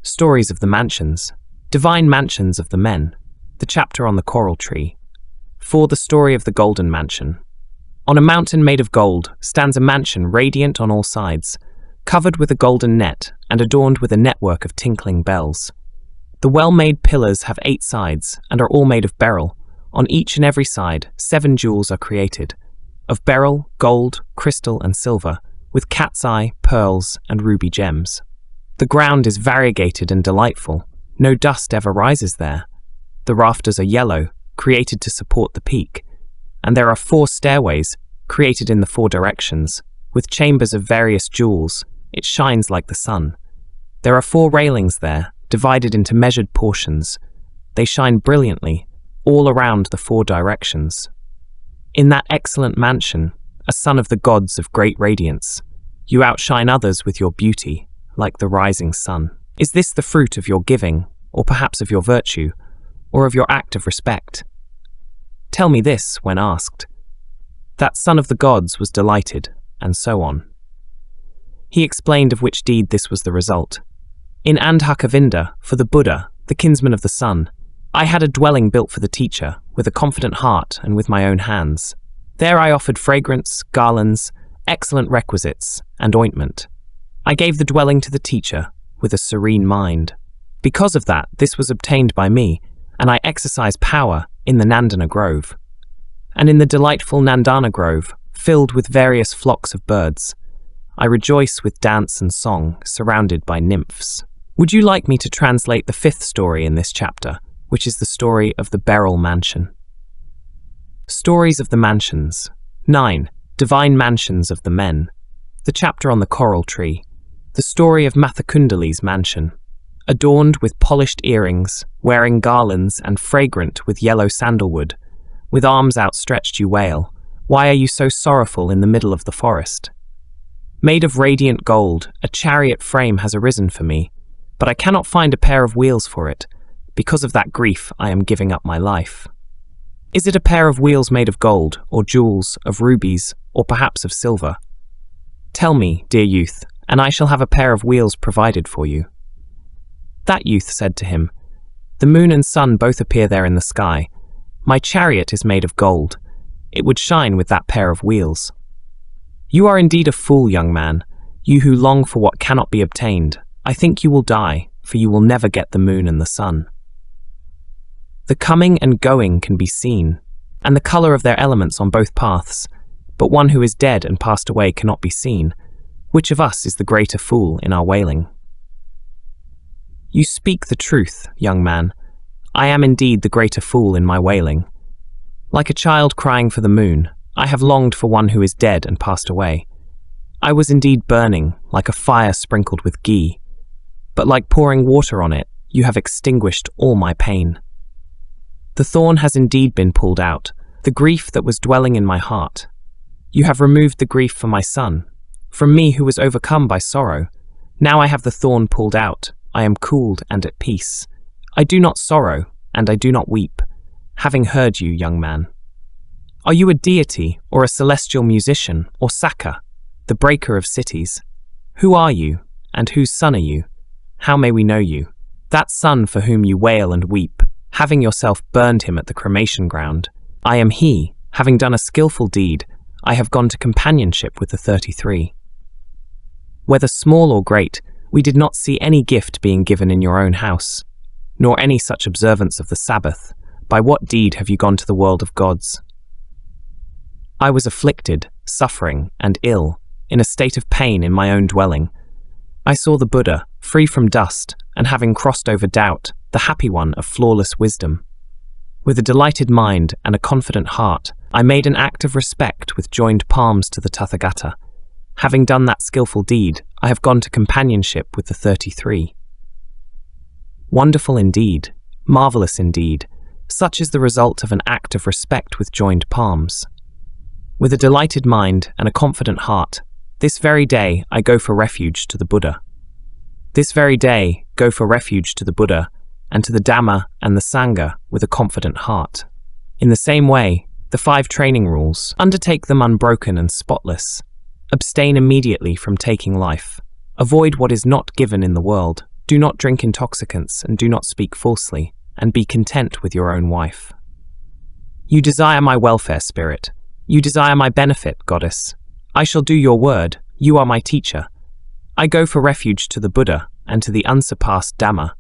Stories of the mansions. Divine mansions of the men. The chapter on the coral tree. 4. The story of the golden mansion. On a mountain made of gold stands a mansion radiant on all sides, covered with a golden net and adorned with a network of tinkling bells. The well-made pillars have 8 sides and are all made of beryl. On each and every side, 7 jewels are created, of beryl, gold, crystal, and silver, with cat's eye, pearls, and ruby gems. The ground is variegated and delightful. No dust ever rises there. The rafters are yellow, created to support the peak, and there are 4 stairways, created in the 4 directions, with chambers of various jewels. It shines like the sun. There are 4 railings there, divided into measured portions. They shine brilliantly, all around the four directions. In that excellent mansion, a son of the gods of great radiance, you outshine others with your beauty, like the rising sun. Is this the fruit of your giving, or perhaps of your virtue, or of your act of respect? Tell me this when asked. That son of the gods was delighted, and so on. He explained of which deed this was the result. In Andhakavinda, for the Buddha, the kinsman of the sun, I had a dwelling built for the teacher, with a confident heart and with my own hands. There I offered fragrance, garlands, excellent requisites, and ointment. I gave the dwelling to the teacher, with a serene mind. Because of that, this was obtained by me, and I exercise power in the Nandana grove. And in the delightful Nandana grove, filled with various flocks of birds, I rejoice with dance and song, surrounded by nymphs. Would you like me to translate the fifth story in this chapter, which is the story of the Beryl Mansion? Stories of the Mansions. 9. Divine Mansions of the Men. The chapter on the Coral Tree. The story of Mathakundali's mansion. Adorned with polished earrings, wearing garlands and fragrant with yellow sandalwood, with arms outstretched you wail, "Why are you so sorrowful in the middle of the forest?" Made of radiant gold, a chariot frame has arisen for me, but I cannot find a pair of wheels for it. Because of that grief, I am giving up my life. Is it a pair of wheels made of gold, or jewels, of rubies, or perhaps of silver? Tell me, dear youth, and I shall have a pair of wheels provided for you. That youth said to him, "The moon and sun both appear there in the sky. My chariot is made of gold. It would shine with that pair of wheels." You are indeed a fool, young man, you who long for what cannot be obtained. I think you will die, for you will never get the moon and the sun. The coming and going can be seen, and the color of their elements on both paths, but one who is dead and passed away cannot be seen. Which of us is the greater fool in our wailing? You speak the truth, young man. I am indeed the greater fool in my wailing. Like a child crying for the moon, I have longed for one who is dead and passed away. I was indeed burning, like a fire sprinkled with ghee, but like pouring water on it, you have extinguished all my pain. The thorn has indeed been pulled out, the grief that was dwelling in my heart. You have removed the grief for my son, from me who was overcome by sorrow. Now I have the thorn pulled out, I am cooled and at peace. I do not sorrow, and I do not weep, having heard you, young man. Are you a deity, or a celestial musician, or Saka, the breaker of cities? Who are you, and whose son are you? How may we know you? That son for whom you wail and weep, having yourself burned him at the cremation ground. I am he, having done a skillful deed, I have gone to companionship with the 33. Whether small or great, we did not see any gift being given in your own house, nor any such observance of the Sabbath. By what deed have you gone to the world of gods? I was afflicted, suffering, and ill, in a state of pain in my own dwelling. I saw the Buddha, free from dust, and having crossed over doubt, the happy one of flawless wisdom. With a delighted mind and a confident heart, I made an act of respect with joined palms to the Tathagata. Having done that skillful deed, I have gone to companionship with the 33. Wonderful indeed, marvelous indeed, such is the result of an act of respect with joined palms. With a delighted mind and a confident heart, this very day I go for refuge to the Buddha. This very day go for refuge to the Buddha and to the Dhamma and the Sangha with a confident heart. In the same way, the 5 training rules, undertake them unbroken and spotless. Abstain immediately from taking life. Avoid what is not given in the world. Do not drink intoxicants and do not speak falsely, and be content with your own wife. You desire my welfare, spirit. You desire my benefit, goddess. I shall do your word. You are my teacher. I go for refuge to the Buddha and to the unsurpassed Dhamma,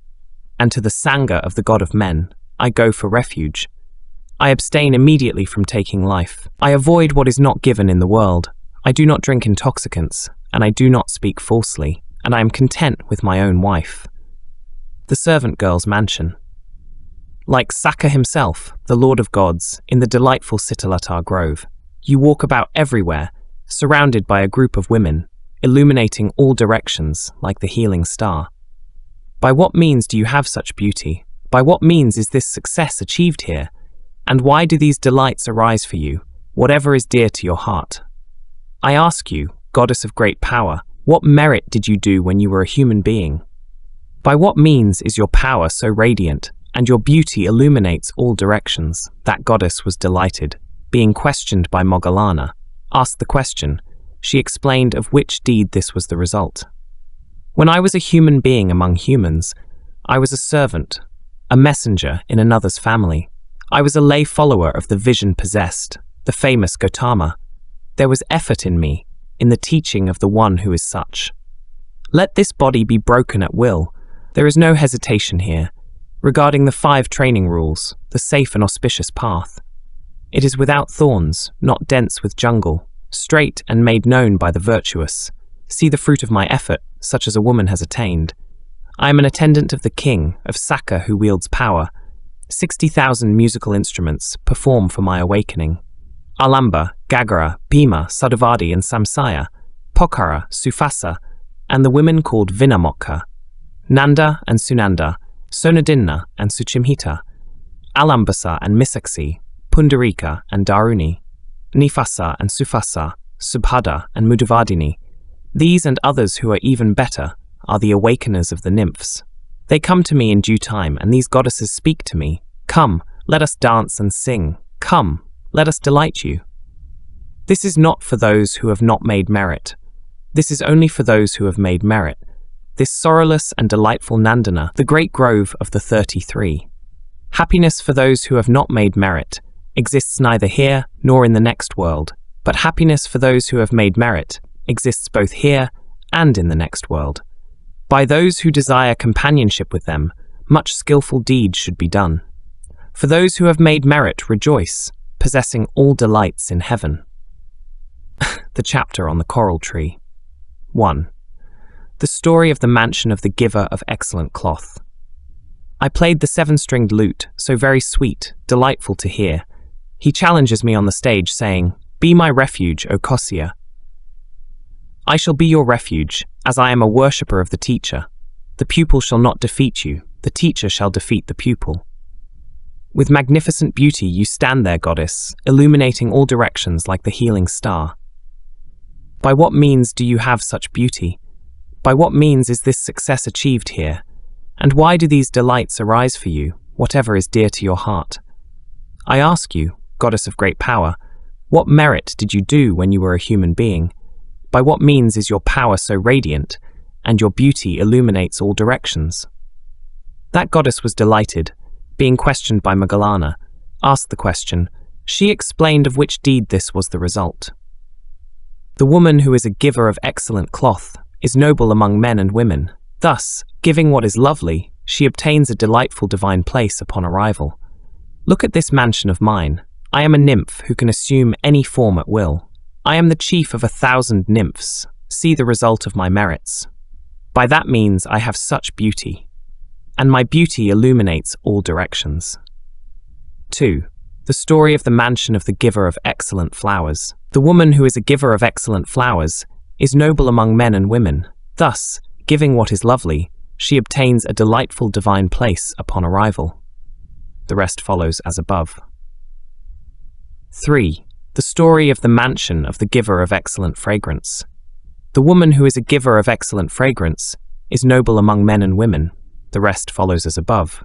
and to the Sangha of the God of men. I go for refuge. I abstain immediately from taking life. I avoid what is not given in the world. I do not drink intoxicants, and I do not speak falsely, and I am content with my own wife. The servant girl's mansion. Like Saka himself, the Lord of Gods, in the delightful Sitalatar grove, you walk about everywhere, surrounded by a group of women, illuminating all directions like the healing star. By what means do you have such beauty? By what means is this success achieved here? And why do these delights arise for you, whatever is dear to your heart? I ask you, goddess of great power, what merit did you do when you were a human being? By what means is your power so radiant, and your beauty illuminates all directions? That goddess was delighted. Being questioned by Moggallana, asked the question. She explained of which deed this was the result. When I was a human being among humans, I was a servant, a messenger in another's family. I was a lay follower of the vision possessed, the famous Gautama. There was effort in me, in the teaching of the one who is such. Let this body be broken at will. There is no hesitation here. Regarding the 5 training rules, the safe and auspicious path. It is without thorns, not dense with jungle, straight and made known by the virtuous. See the fruit of my effort, such as a woman has attained. I am an attendant of the king, of Saka who wields power. 60,000 musical instruments perform for my awakening. Alamba, Gagara, Bhima, Sudavadi and Samsaya, Pokhara, Sufasa, and the women called Vinamokha, Nanda and Sunanda, Sonadinna and Suchimhita, Alambasa and Misaksi, Pundarika and Daruni, Nifasa and Sufasa, Subhada and Mudavadini. These and others who are even better are the awakeners of the nymphs. They come to me in due time, and these goddesses speak to me. Come, let us dance and sing. Come, let us delight you. This is not for those who have not made merit. This is only for those who have made merit. This sorrowless and delightful Nandana, the great grove of the 33. Happiness for those who have not made merit exists neither here nor in the next world, but happiness for those who have made merit exists both here and in the next world. By those who desire companionship with them, much skillful deeds should be done. For those who have made merit rejoice, possessing all delights in heaven. The chapter on the coral tree. 1. The story of the mansion of the giver of excellent cloth. I played the 7-stringed lute, so very sweet, delightful to hear. He challenges me on the stage, saying, "Be my refuge, O Kosya." I shall be your refuge, as I am a worshipper of the teacher. The pupil shall not defeat you, the teacher shall defeat the pupil. With magnificent beauty you stand there, goddess, illuminating all directions like the healing star. By what means do you have such beauty? By what means is this success achieved here? And why do these delights arise for you, whatever is dear to your heart? I ask you, goddess of great power, what merit did you do when you were a human being? By what means is your power so radiant, and your beauty illuminates all directions? That goddess was delighted. Being questioned by Moggallana, asked the question. She explained of which deed this was the result. The woman who is a giver of excellent cloth is noble among men and women. Thus, giving what is lovely, she obtains a delightful divine place upon arrival. Look at this mansion of mine. I am a nymph who can assume any form at will. I am the chief of 1,000 nymphs. See the result of my merits. By that means I have such beauty, and my beauty illuminates all directions. 2. The story of the mansion of the giver of excellent flowers. The woman who is a giver of excellent flowers is noble among men and women. Thus, giving what is lovely, she obtains a delightful divine place upon arrival. The rest follows as above. 3. The story of the mansion of the giver of excellent fragrance. The woman who is a giver of excellent fragrance is noble among men and women. The rest follows as above.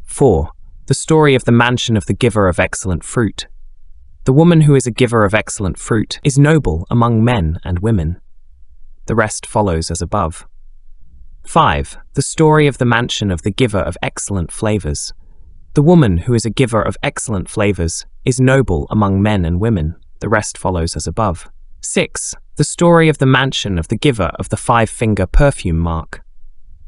4. The story of the mansion of the giver of excellent fruit. The woman who is a giver of excellent fruit is noble among men and women. The rest follows as above. 5. The story of the mansion of the giver of excellent flavors. The woman who is a giver of excellent flavors is noble among men and women. The rest follows as above. 6. The story of the mansion of the giver of the 5-finger perfume mark.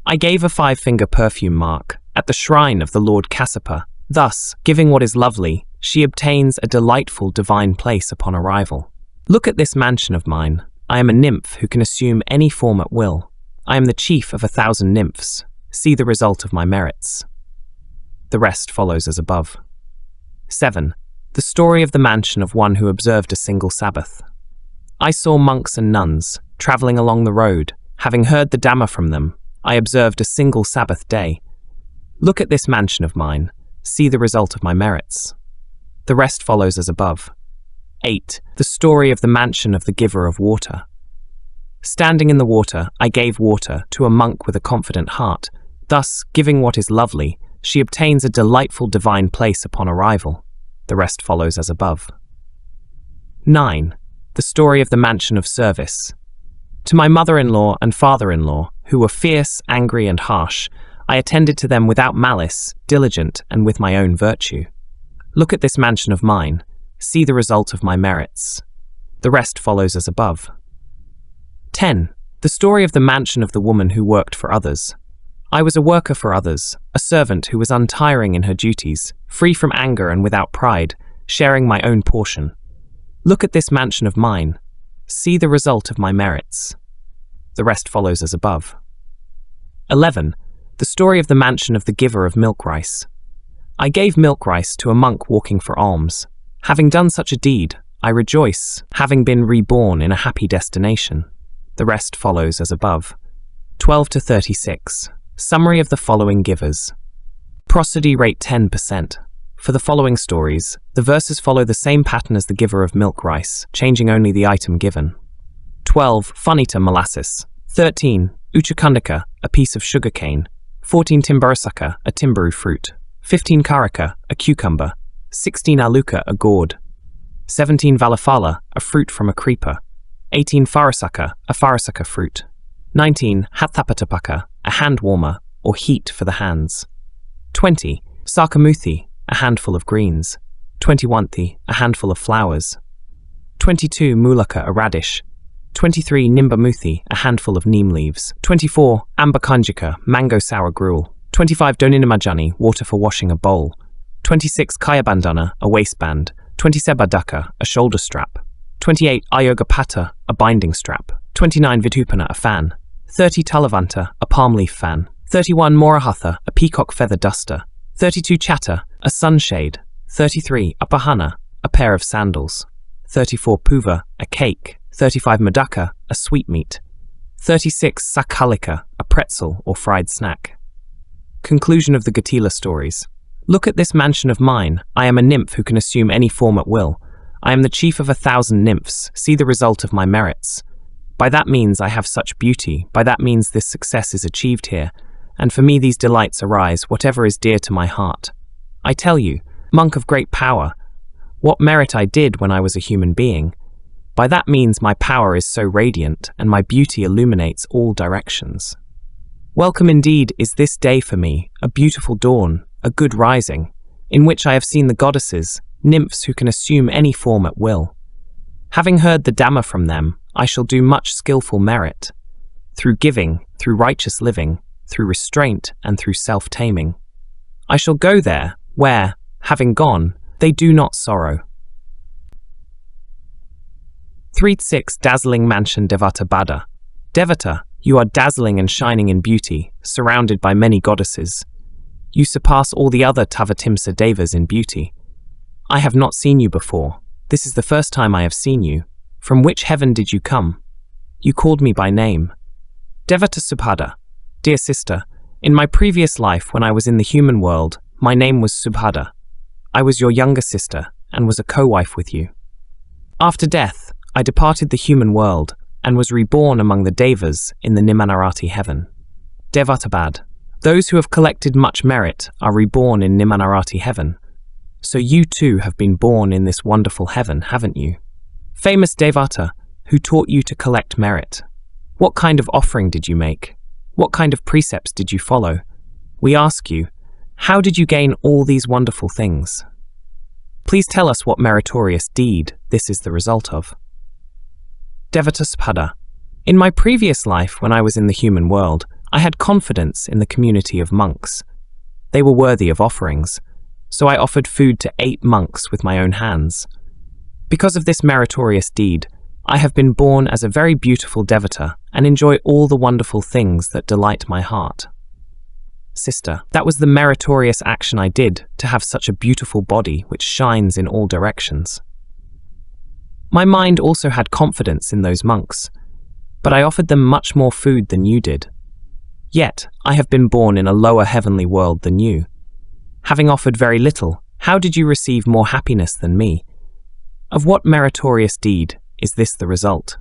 I gave a 5-finger perfume mark at the shrine of the Lord Kassapa. Thus, giving what is lovely, she obtains a delightful divine place upon arrival. Look at this mansion of mine. I am a nymph who can assume any form at will. I am the chief of 1,000 nymphs. See the result of my merits. The rest follows as above. 7. The story of the mansion of one who observed a single Sabbath. I saw monks and nuns traveling along the road. Having heard the Dhamma from them, I observed a single Sabbath day. Look at this mansion of mine. See the result of my merits. The rest follows as above. 8. The story of the mansion of the giver of water. Standing in the water, I gave water to a monk with a confident heart. Thus, giving what is lovely, she obtains a delightful divine place upon arrival. The rest follows as above. 9. The story of the mansion of service. To my mother-in-law and father-in-law, who were fierce, angry, and harsh, I attended to them without malice, diligent, and with my own virtue. Look at this mansion of mine. See the result of my merits. The rest follows as above. 10. The story of the mansion of the woman who worked for others. I was a worker for others, a servant who was untiring in her duties, free from anger and without pride, sharing my own portion. Look at this mansion of mine. See the result of my merits. The rest follows as above. 11. The story of the mansion of the giver of milk rice. I gave milk rice to a monk walking for alms. Having done such a deed, I rejoice, having been reborn in a happy destination. The rest follows as above. 12 to 36. Summary of the following givers. Prosody rate 10%. For the following stories, the verses follow the same pattern as the giver of milk rice, changing only the item given. 12. Funita molasses. 13. Uchakundaka, a piece of sugar cane. 14. Timburasaka, a timbaru fruit. 15. Karaka, a cucumber. 16. Aluka, a gourd. 17. Valafala, a fruit from a creeper. 18. Farasaka, a farasaka fruit. 19. Hathapatapaka, a hand warmer, or heat for the hands. 20. Sakamuthi, a handful of greens. 21. A handful of flowers. 22. Mulaka, a radish. 23. Nimbamuthi, a handful of neem leaves. 24. Ambakanjika, mango sour gruel. 25. Doninamajani, water for washing a bowl. 26. Kayabandana, a waistband. 27. Badaka, a shoulder strap. 28. Ayogapata, a binding strap. 29. Vidupana, a fan. 30. Talavanta, a palm leaf fan. 31. Morahatha, a peacock feather duster. 32. Chatta, a sunshade. 33. Apahana, a pair of sandals. 34. Puva, a cake. 35. Madaka, a sweetmeat. 36. Sakalika, a pretzel or fried snack. Conclusion of the Gatila stories. Look at this mansion of mine. I am a nymph who can assume any form at will. I am the chief of 1,000 nymphs. See the result of my merits. By that means I have such beauty. By that means this success is achieved here. And for me these delights arise, whatever is dear to my heart. I tell you, monk of great power, what merit I did when I was a human being. By that means my power is so radiant, and my beauty illuminates all directions. Welcome indeed is this day for me, a beautiful dawn, a good rising, in which I have seen the goddesses, nymphs who can assume any form at will. Having heard the Dhamma from them, I shall do much skillful merit, through giving, through righteous living, through restraint, and through self-taming. I shall go there, where, having gone, they do not sorrow. 3-6 Dazzling Mansion Devata Bada. Devata, you are dazzling and shining in beauty, surrounded by many goddesses. You surpass all the other Tavatimsa Devas in beauty. I have not seen you before. This is the first time I have seen you. From which heaven did you come? You called me by name. Devata Subhada. Dear sister, in my previous life when I was in the human world, my name was Subhada. I was your younger sister and was a co-wife with you. After death, I departed the human world and was reborn among the Devas in the Nimanarati heaven. Devatabad. Those who have collected much merit are reborn in Nimanarati heaven. So you too have been born in this wonderful heaven, haven't you? Famous Devata, who taught you to collect merit. What kind of offering did you make? What kind of precepts did you follow? We ask you, how did you gain all these wonderful things? Please tell us what meritorious deed this is the result of. Devataspada. In my previous life, when I was in the human world, I had confidence in the community of monks. They were worthy of offerings, so I offered food to 8 monks with my own hands. Because of this meritorious deed, I have been born as a very beautiful Devata and enjoy all the wonderful things that delight my heart. Sister, that was the meritorious action I did to have such a beautiful body which shines in all directions. My mind also had confidence in those monks, but I offered them much more food than you did. Yet, I have been born in a lower heavenly world than you. Having offered very little, How did you receive more happiness than me? Of what meritorious deed is this the result?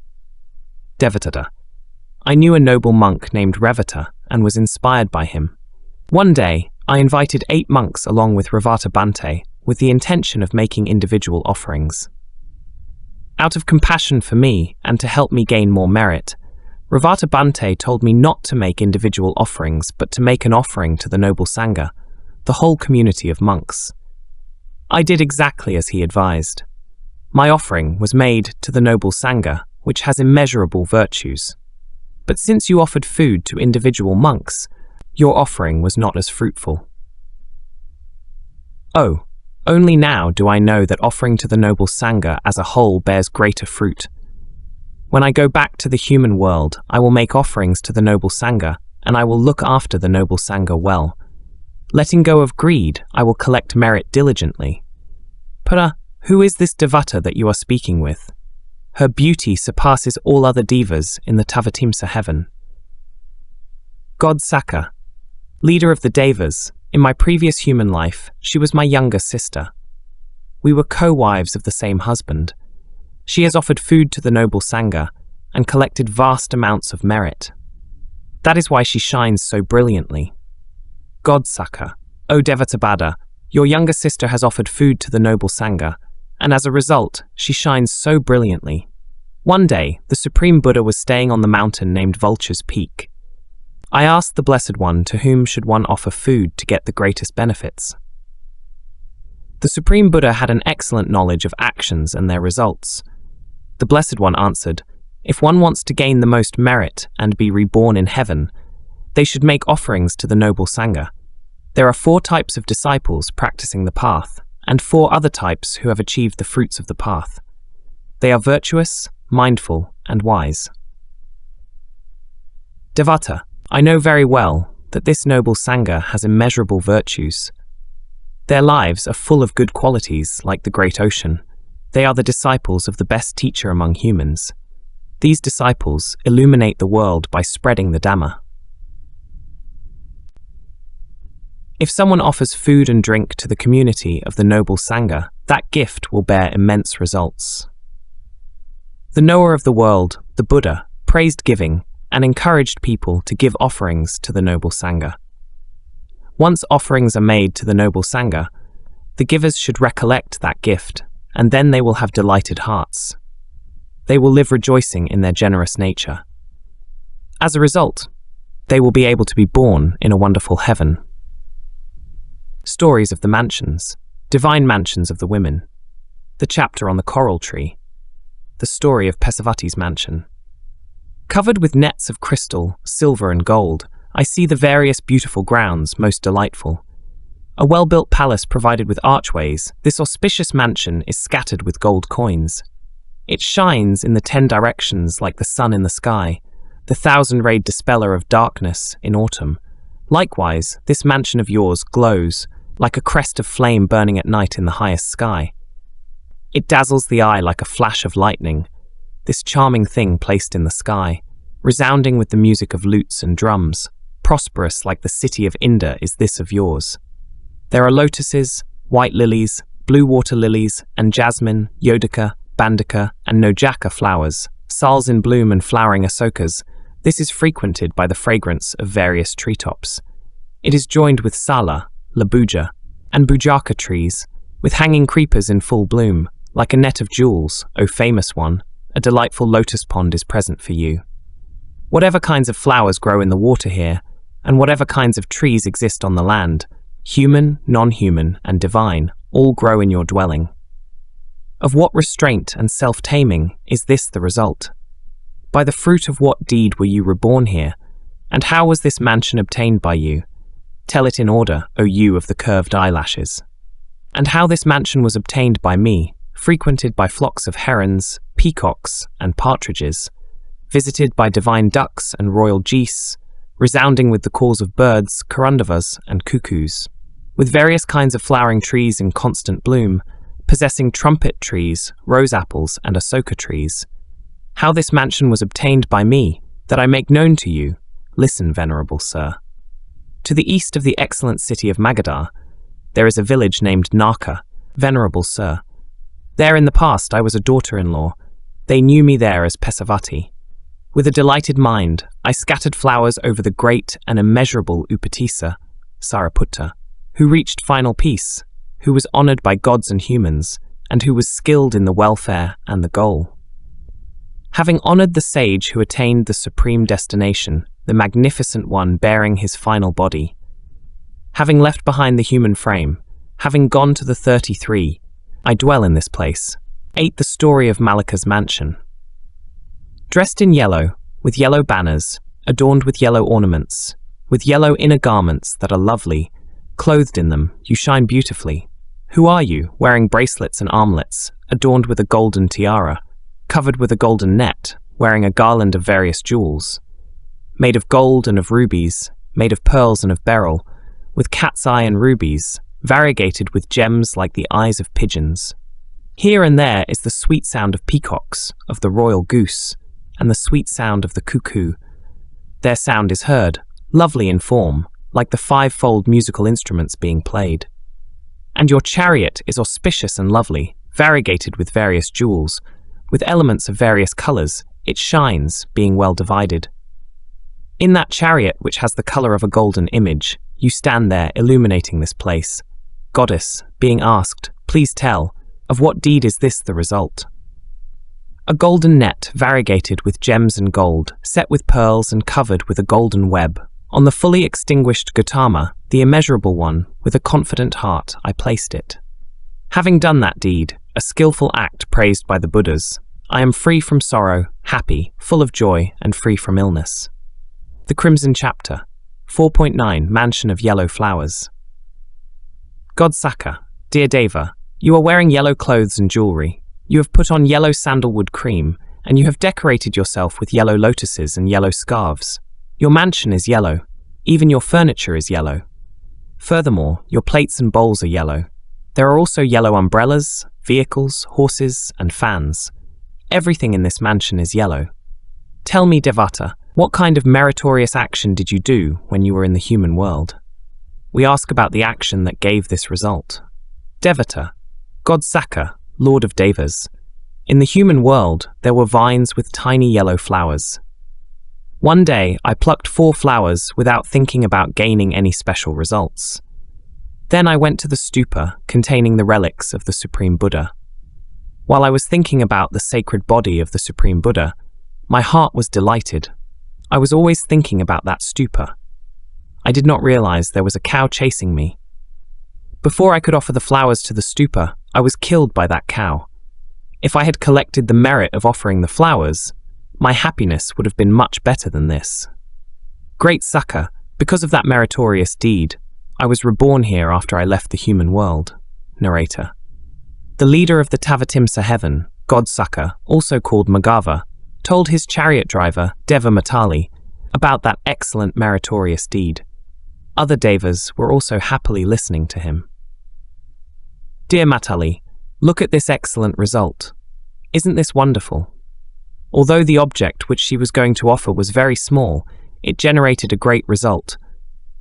Devata. I knew a noble monk named Revata and was inspired by him. One day, I invited 8 monks along with Revata Bhante with the intention of making individual offerings. Out of compassion for me and to help me gain more merit, Revata Bhante told me not to make individual offerings but to make an offering to the noble Sangha, the whole community of monks. I did exactly as he advised. My offering was made to the noble Sangha, which has immeasurable virtues. But since you offered food to individual monks, your offering was not as fruitful. Oh, only now do I know that offering to the noble Sangha as a whole bears greater fruit. When I go back to the human world, I will make offerings to the noble Sangha, and I will look after the noble Sangha well. Letting go of greed, I will collect merit diligently. Para, who is this Devata that you are speaking with? Her beauty surpasses all other devas in the Tavatimsa heaven. God Sakha, leader of the devas, in my previous human life, she was my younger sister. We were co-wives of the same husband. She has offered food to the noble Sangha and collected vast amounts of merit. That is why she shines so brilliantly. God Sakha, O Devatabhada, your younger sister has offered food to the noble Sangha, and as a result, she shines so brilliantly. One day, the Supreme Buddha was staying on the mountain named Vulture's Peak. I asked the Blessed One to whom should one offer food to get the greatest benefits. The Supreme Buddha had an excellent knowledge of actions and their results. The Blessed One answered, if one wants to gain the most merit and be reborn in heaven, they should make offerings to the noble Sangha. There are 4 types of disciples practicing the path, and 4 other types who have achieved the fruits of the path. They are virtuous, mindful, and wise. Devata, I know very well that this noble Sangha has immeasurable virtues. Their lives are full of good qualities like the great ocean. They are the disciples of the best teacher among humans. These disciples illuminate the world by spreading the Dhamma. If someone offers food and drink to the community of the noble Sangha, that gift will bear immense results. The knower of the world, the Buddha, praised giving and encouraged people to give offerings to the noble Sangha. Once offerings are made to the noble Sangha, the givers should recollect that gift, and then they will have delighted hearts. They will live rejoicing in their generous nature. As a result, they will be able to be born in a wonderful heaven. Stories of the mansions, divine mansions of the women. The chapter on the coral tree. The story of Pesavati's mansion. Covered with nets of crystal, silver and gold, I see the various beautiful grounds most delightful. A well-built palace provided with archways, this auspicious mansion is scattered with gold coins. It shines in the 10 directions like the sun in the sky, the 1,000-rayed dispeller of darkness in autumn. Likewise, this mansion of yours glows like a crest of flame burning at night in the highest sky. It dazzles the eye like a flash of lightning, this charming thing placed in the sky, resounding with the music of lutes and drums. Prosperous like the city of India is this of yours. There are lotuses, white lilies, blue water lilies, and jasmine, yodika, bandika, and nojaka flowers, sals in bloom and flowering asokas. This is frequented by the fragrance of various treetops. It is joined with sala, labuja, and bujaka trees, with hanging creepers in full bloom, like a net of jewels, O famous one. A delightful lotus pond is present for you. Whatever kinds of flowers grow in the water here, and whatever kinds of trees exist on the land, human, non-human, and divine, all grow in your dwelling. Of what restraint and self-taming is this the result? By the fruit of what deed were you reborn here, and how was this mansion obtained by you? Tell it in order, O you of the curved eyelashes. And how this mansion was obtained by me, frequented by flocks of herons, peacocks, and partridges, visited by divine ducks and royal geese, resounding with the calls of birds, corundavas, and cuckoos, with various kinds of flowering trees in constant bloom, possessing trumpet trees, rose apples, and asoka trees. How this mansion was obtained by me, that I make known to you, listen, venerable sir. To the east of the excellent city of Magadha, there is a village named Naka, Venerable Sir. There in the past I was a daughter-in-law. They knew me there as Pesavati. With a delighted mind, I scattered flowers over the great and immeasurable Upatissa, Sariputta, who reached final peace, who was honoured by gods and humans, and who was skilled in the welfare and the goal. Having honoured the sage who attained the supreme destination, the magnificent one bearing his final body, having left behind the human frame, having gone to the 33, I dwell in this place. 8. The story of Malika's mansion. Dressed in yellow, with yellow banners, adorned with yellow ornaments, with yellow inner garments that are lovely, clothed in them, you shine beautifully. Who are you, wearing bracelets and armlets, adorned with a golden tiara, covered with a golden net, wearing a garland of various jewels, made of gold and of rubies, made of pearls and of beryl, with cat's eye and rubies, variegated with gems like the eyes of pigeons. Here and there is the sweet sound of peacocks, of the royal goose, and the sweet sound of the cuckoo. Their sound is heard, lovely in form, like the five-fold musical instruments being played. And your chariot is auspicious and lovely, variegated with various jewels, with elements of various colours, it shines, being well divided. In that chariot, which has the colour of a golden image, you stand there illuminating this place. Goddess, being asked, please tell, of what deed is this the result? A golden net, variegated with gems and gold, set with pearls and covered with a golden web. On the fully extinguished Gautama, the immeasurable one, with a confident heart, I placed it. Having done that deed, a skillful act praised by the Buddhas, I am free from sorrow, happy, full of joy, and free from illness. The Crimson Chapter. 4.9 Mansion of Yellow Flowers. God Saka, dear Deva, you are wearing yellow clothes and jewellery. You have put on yellow sandalwood cream, and you have decorated yourself with yellow lotuses and yellow scarves. Your mansion is yellow. Even your furniture is yellow. Furthermore, your plates and bowls are yellow. There are also yellow umbrellas, vehicles, horses, and fans. Everything in this mansion is yellow. Tell me, Devata, what kind of meritorious action did you do when you were in the human world? We ask about the action that gave this result. Devata, God Saka, Lord of Devas. In the human world, there were vines with tiny yellow flowers. One day, I plucked 4 flowers without thinking about gaining any special results. Then I went to the stupa containing the relics of the Supreme Buddha. While I was thinking about the sacred body of the Supreme Buddha, my heart was delighted. I was always thinking about that stupa. I did not realize there was a cow chasing me. Before I could offer the flowers to the stupa, I was killed by that cow. If I had collected the merit of offering the flowers, my happiness would have been much better than this. Great Saka, because of that meritorious deed, I was reborn here after I left the human world. Narrator. The leader of the Tavatimsa heaven, God Saka, also called Magava, told his chariot driver, Deva Matali, about that excellent meritorious deed. Other devas were also happily listening to him. Dear Matali, look at this excellent result. Isn't this wonderful? Although the object which she was going to offer was very small, it generated a great result.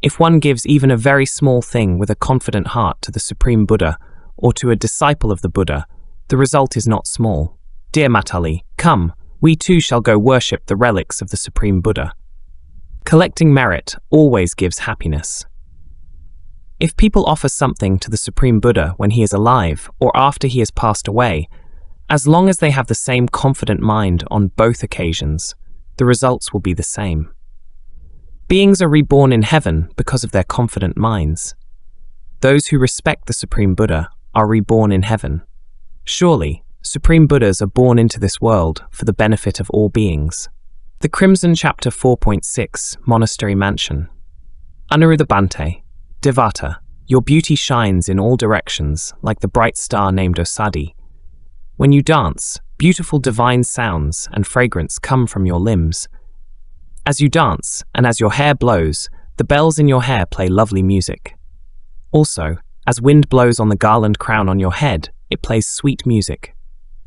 If one gives even a very small thing with a confident heart to the Supreme Buddha or to a disciple of the Buddha, the result is not small. Dear Matali, come, we too shall go worship the relics of the Supreme Buddha. Collecting merit always gives happiness. If people offer something to the Supreme Buddha when he is alive or after he has passed away, as long as they have the same confident mind on both occasions, the results will be the same. Beings are reborn in heaven because of their confident minds. Those who respect the Supreme Buddha are reborn in heaven. Surely, Supreme Buddhas are born into this world for the benefit of all beings. The Crimson Chapter 4.6 Monastery Mansion. Anuruddha Bhante, Devata, your beauty shines in all directions like the bright star named Osadi. When you dance, beautiful divine sounds and fragrance come from your limbs. As you dance, and as your hair blows, the bells in your hair play lovely music. Also, as wind blows on the garland crown on your head, it plays sweet music.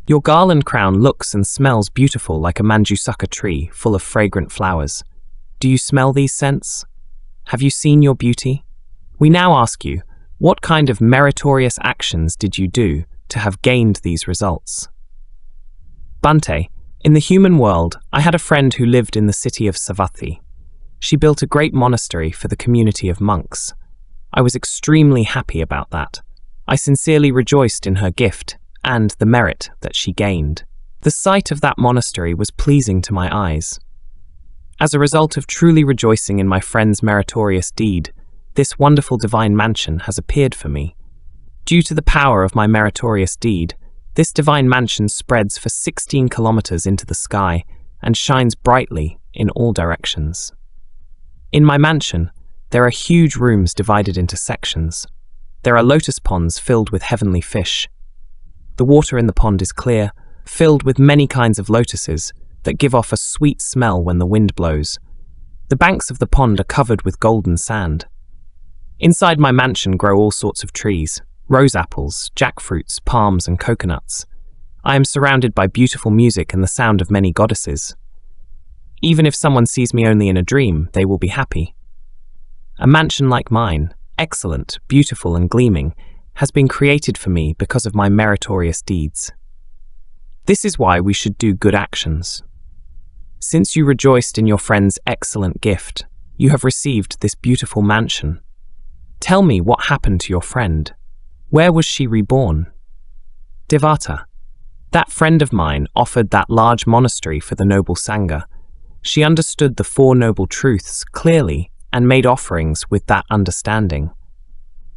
Your garland crown looks and smells beautiful like a manjusaka tree full of fragrant flowers. Do you smell these scents? Have you seen your beauty? We now ask you, What kind of meritorious actions did you do to have gained these results? Bhante, in the human world, I had a friend who lived in the city of Savatthi. She built a great monastery for the community of monks. I was extremely happy about that. I sincerely rejoiced in her gift and the merit that she gained. The sight of that monastery was pleasing to my eyes. As a result of truly rejoicing in my friend's meritorious deed, this wonderful divine mansion has appeared for me. Due to the power of my meritorious deed, this divine mansion spreads for 16 kilometers into the sky and shines brightly in all directions. In my mansion, there are huge rooms divided into sections. There are lotus ponds filled with heavenly fish. The water in the pond is clear, filled with many kinds of lotuses that give off a sweet smell when the wind blows. The banks of the pond are covered with golden sand. Inside my mansion grow all sorts of trees, rose apples, jackfruits, palms, and coconuts. I am surrounded by beautiful music and the sound of many goddesses. Even if someone sees me only in a dream, they will be happy. A mansion like mine, excellent, beautiful, and gleaming, has been created for me because of my meritorious deeds. This is why we should do good actions. Since you rejoiced in your friend's excellent gift, you have received this beautiful mansion. Tell me what happened to your friend. Where was she reborn? Devata, that friend of mine offered that large monastery for the noble Sangha. She understood the Four Noble Truths clearly and made offerings with that understanding.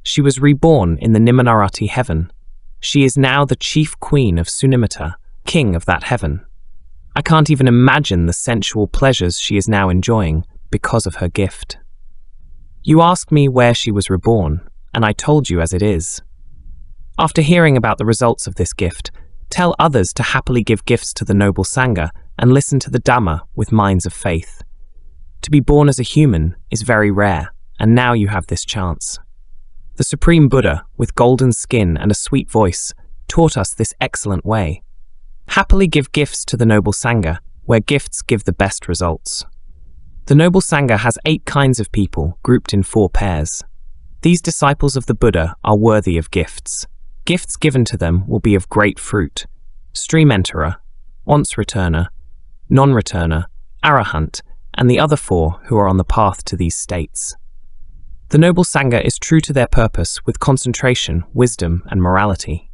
She was reborn in the Nimanarati heaven. She is now the chief queen of Sunimata, king of that heaven. I can't even imagine the sensual pleasures she is now enjoying because of her gift. You asked me where she was reborn, and I told you as it is. After hearing about the results of this gift, tell others to happily give gifts to the noble Sangha and listen to the Dhamma with minds of faith. To be born as a human is very rare, and now you have this chance. The Supreme Buddha, with golden skin and a sweet voice, taught us this excellent way. Happily give gifts to the noble Sangha, where gifts give the best results. The noble Sangha has 8 kinds of people grouped in 4 pairs. These disciples of the Buddha are worthy of gifts. Gifts given to them will be of great fruit. Stream enterer, once returner, non-returner, arahant, and the other 4 who are on the path to these states. The noble Sangha is true to their purpose with concentration, wisdom, and morality.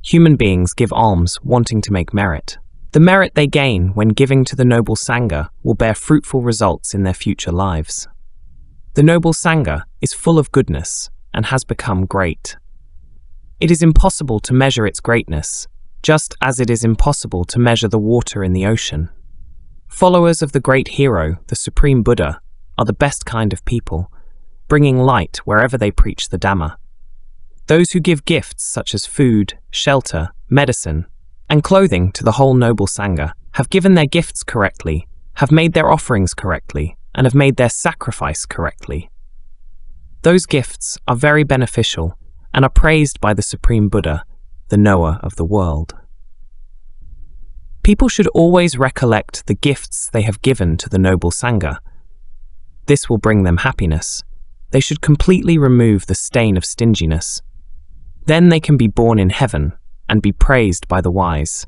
Human beings give alms wanting to make merit. The merit they gain when giving to the noble Sangha will bear fruitful results in their future lives. The noble Sangha is full of goodness and has become great. It is impossible to measure its greatness, just as it is impossible to measure the water in the ocean. Followers of the great hero, the Supreme Buddha, are the best kind of people, bringing light wherever they preach the Dhamma. Those who give gifts such as food, shelter, medicine, and clothing to the whole noble Sangha have given their gifts correctly, have made their offerings correctly, and have made their sacrifice correctly. Those gifts are very beneficial and are praised by the Supreme Buddha, the knower of the world. People should always recollect the gifts they have given to the noble Sangha. This will bring them happiness. They should completely remove the stain of stinginess. Then they can be born in heaven and be praised by the wise.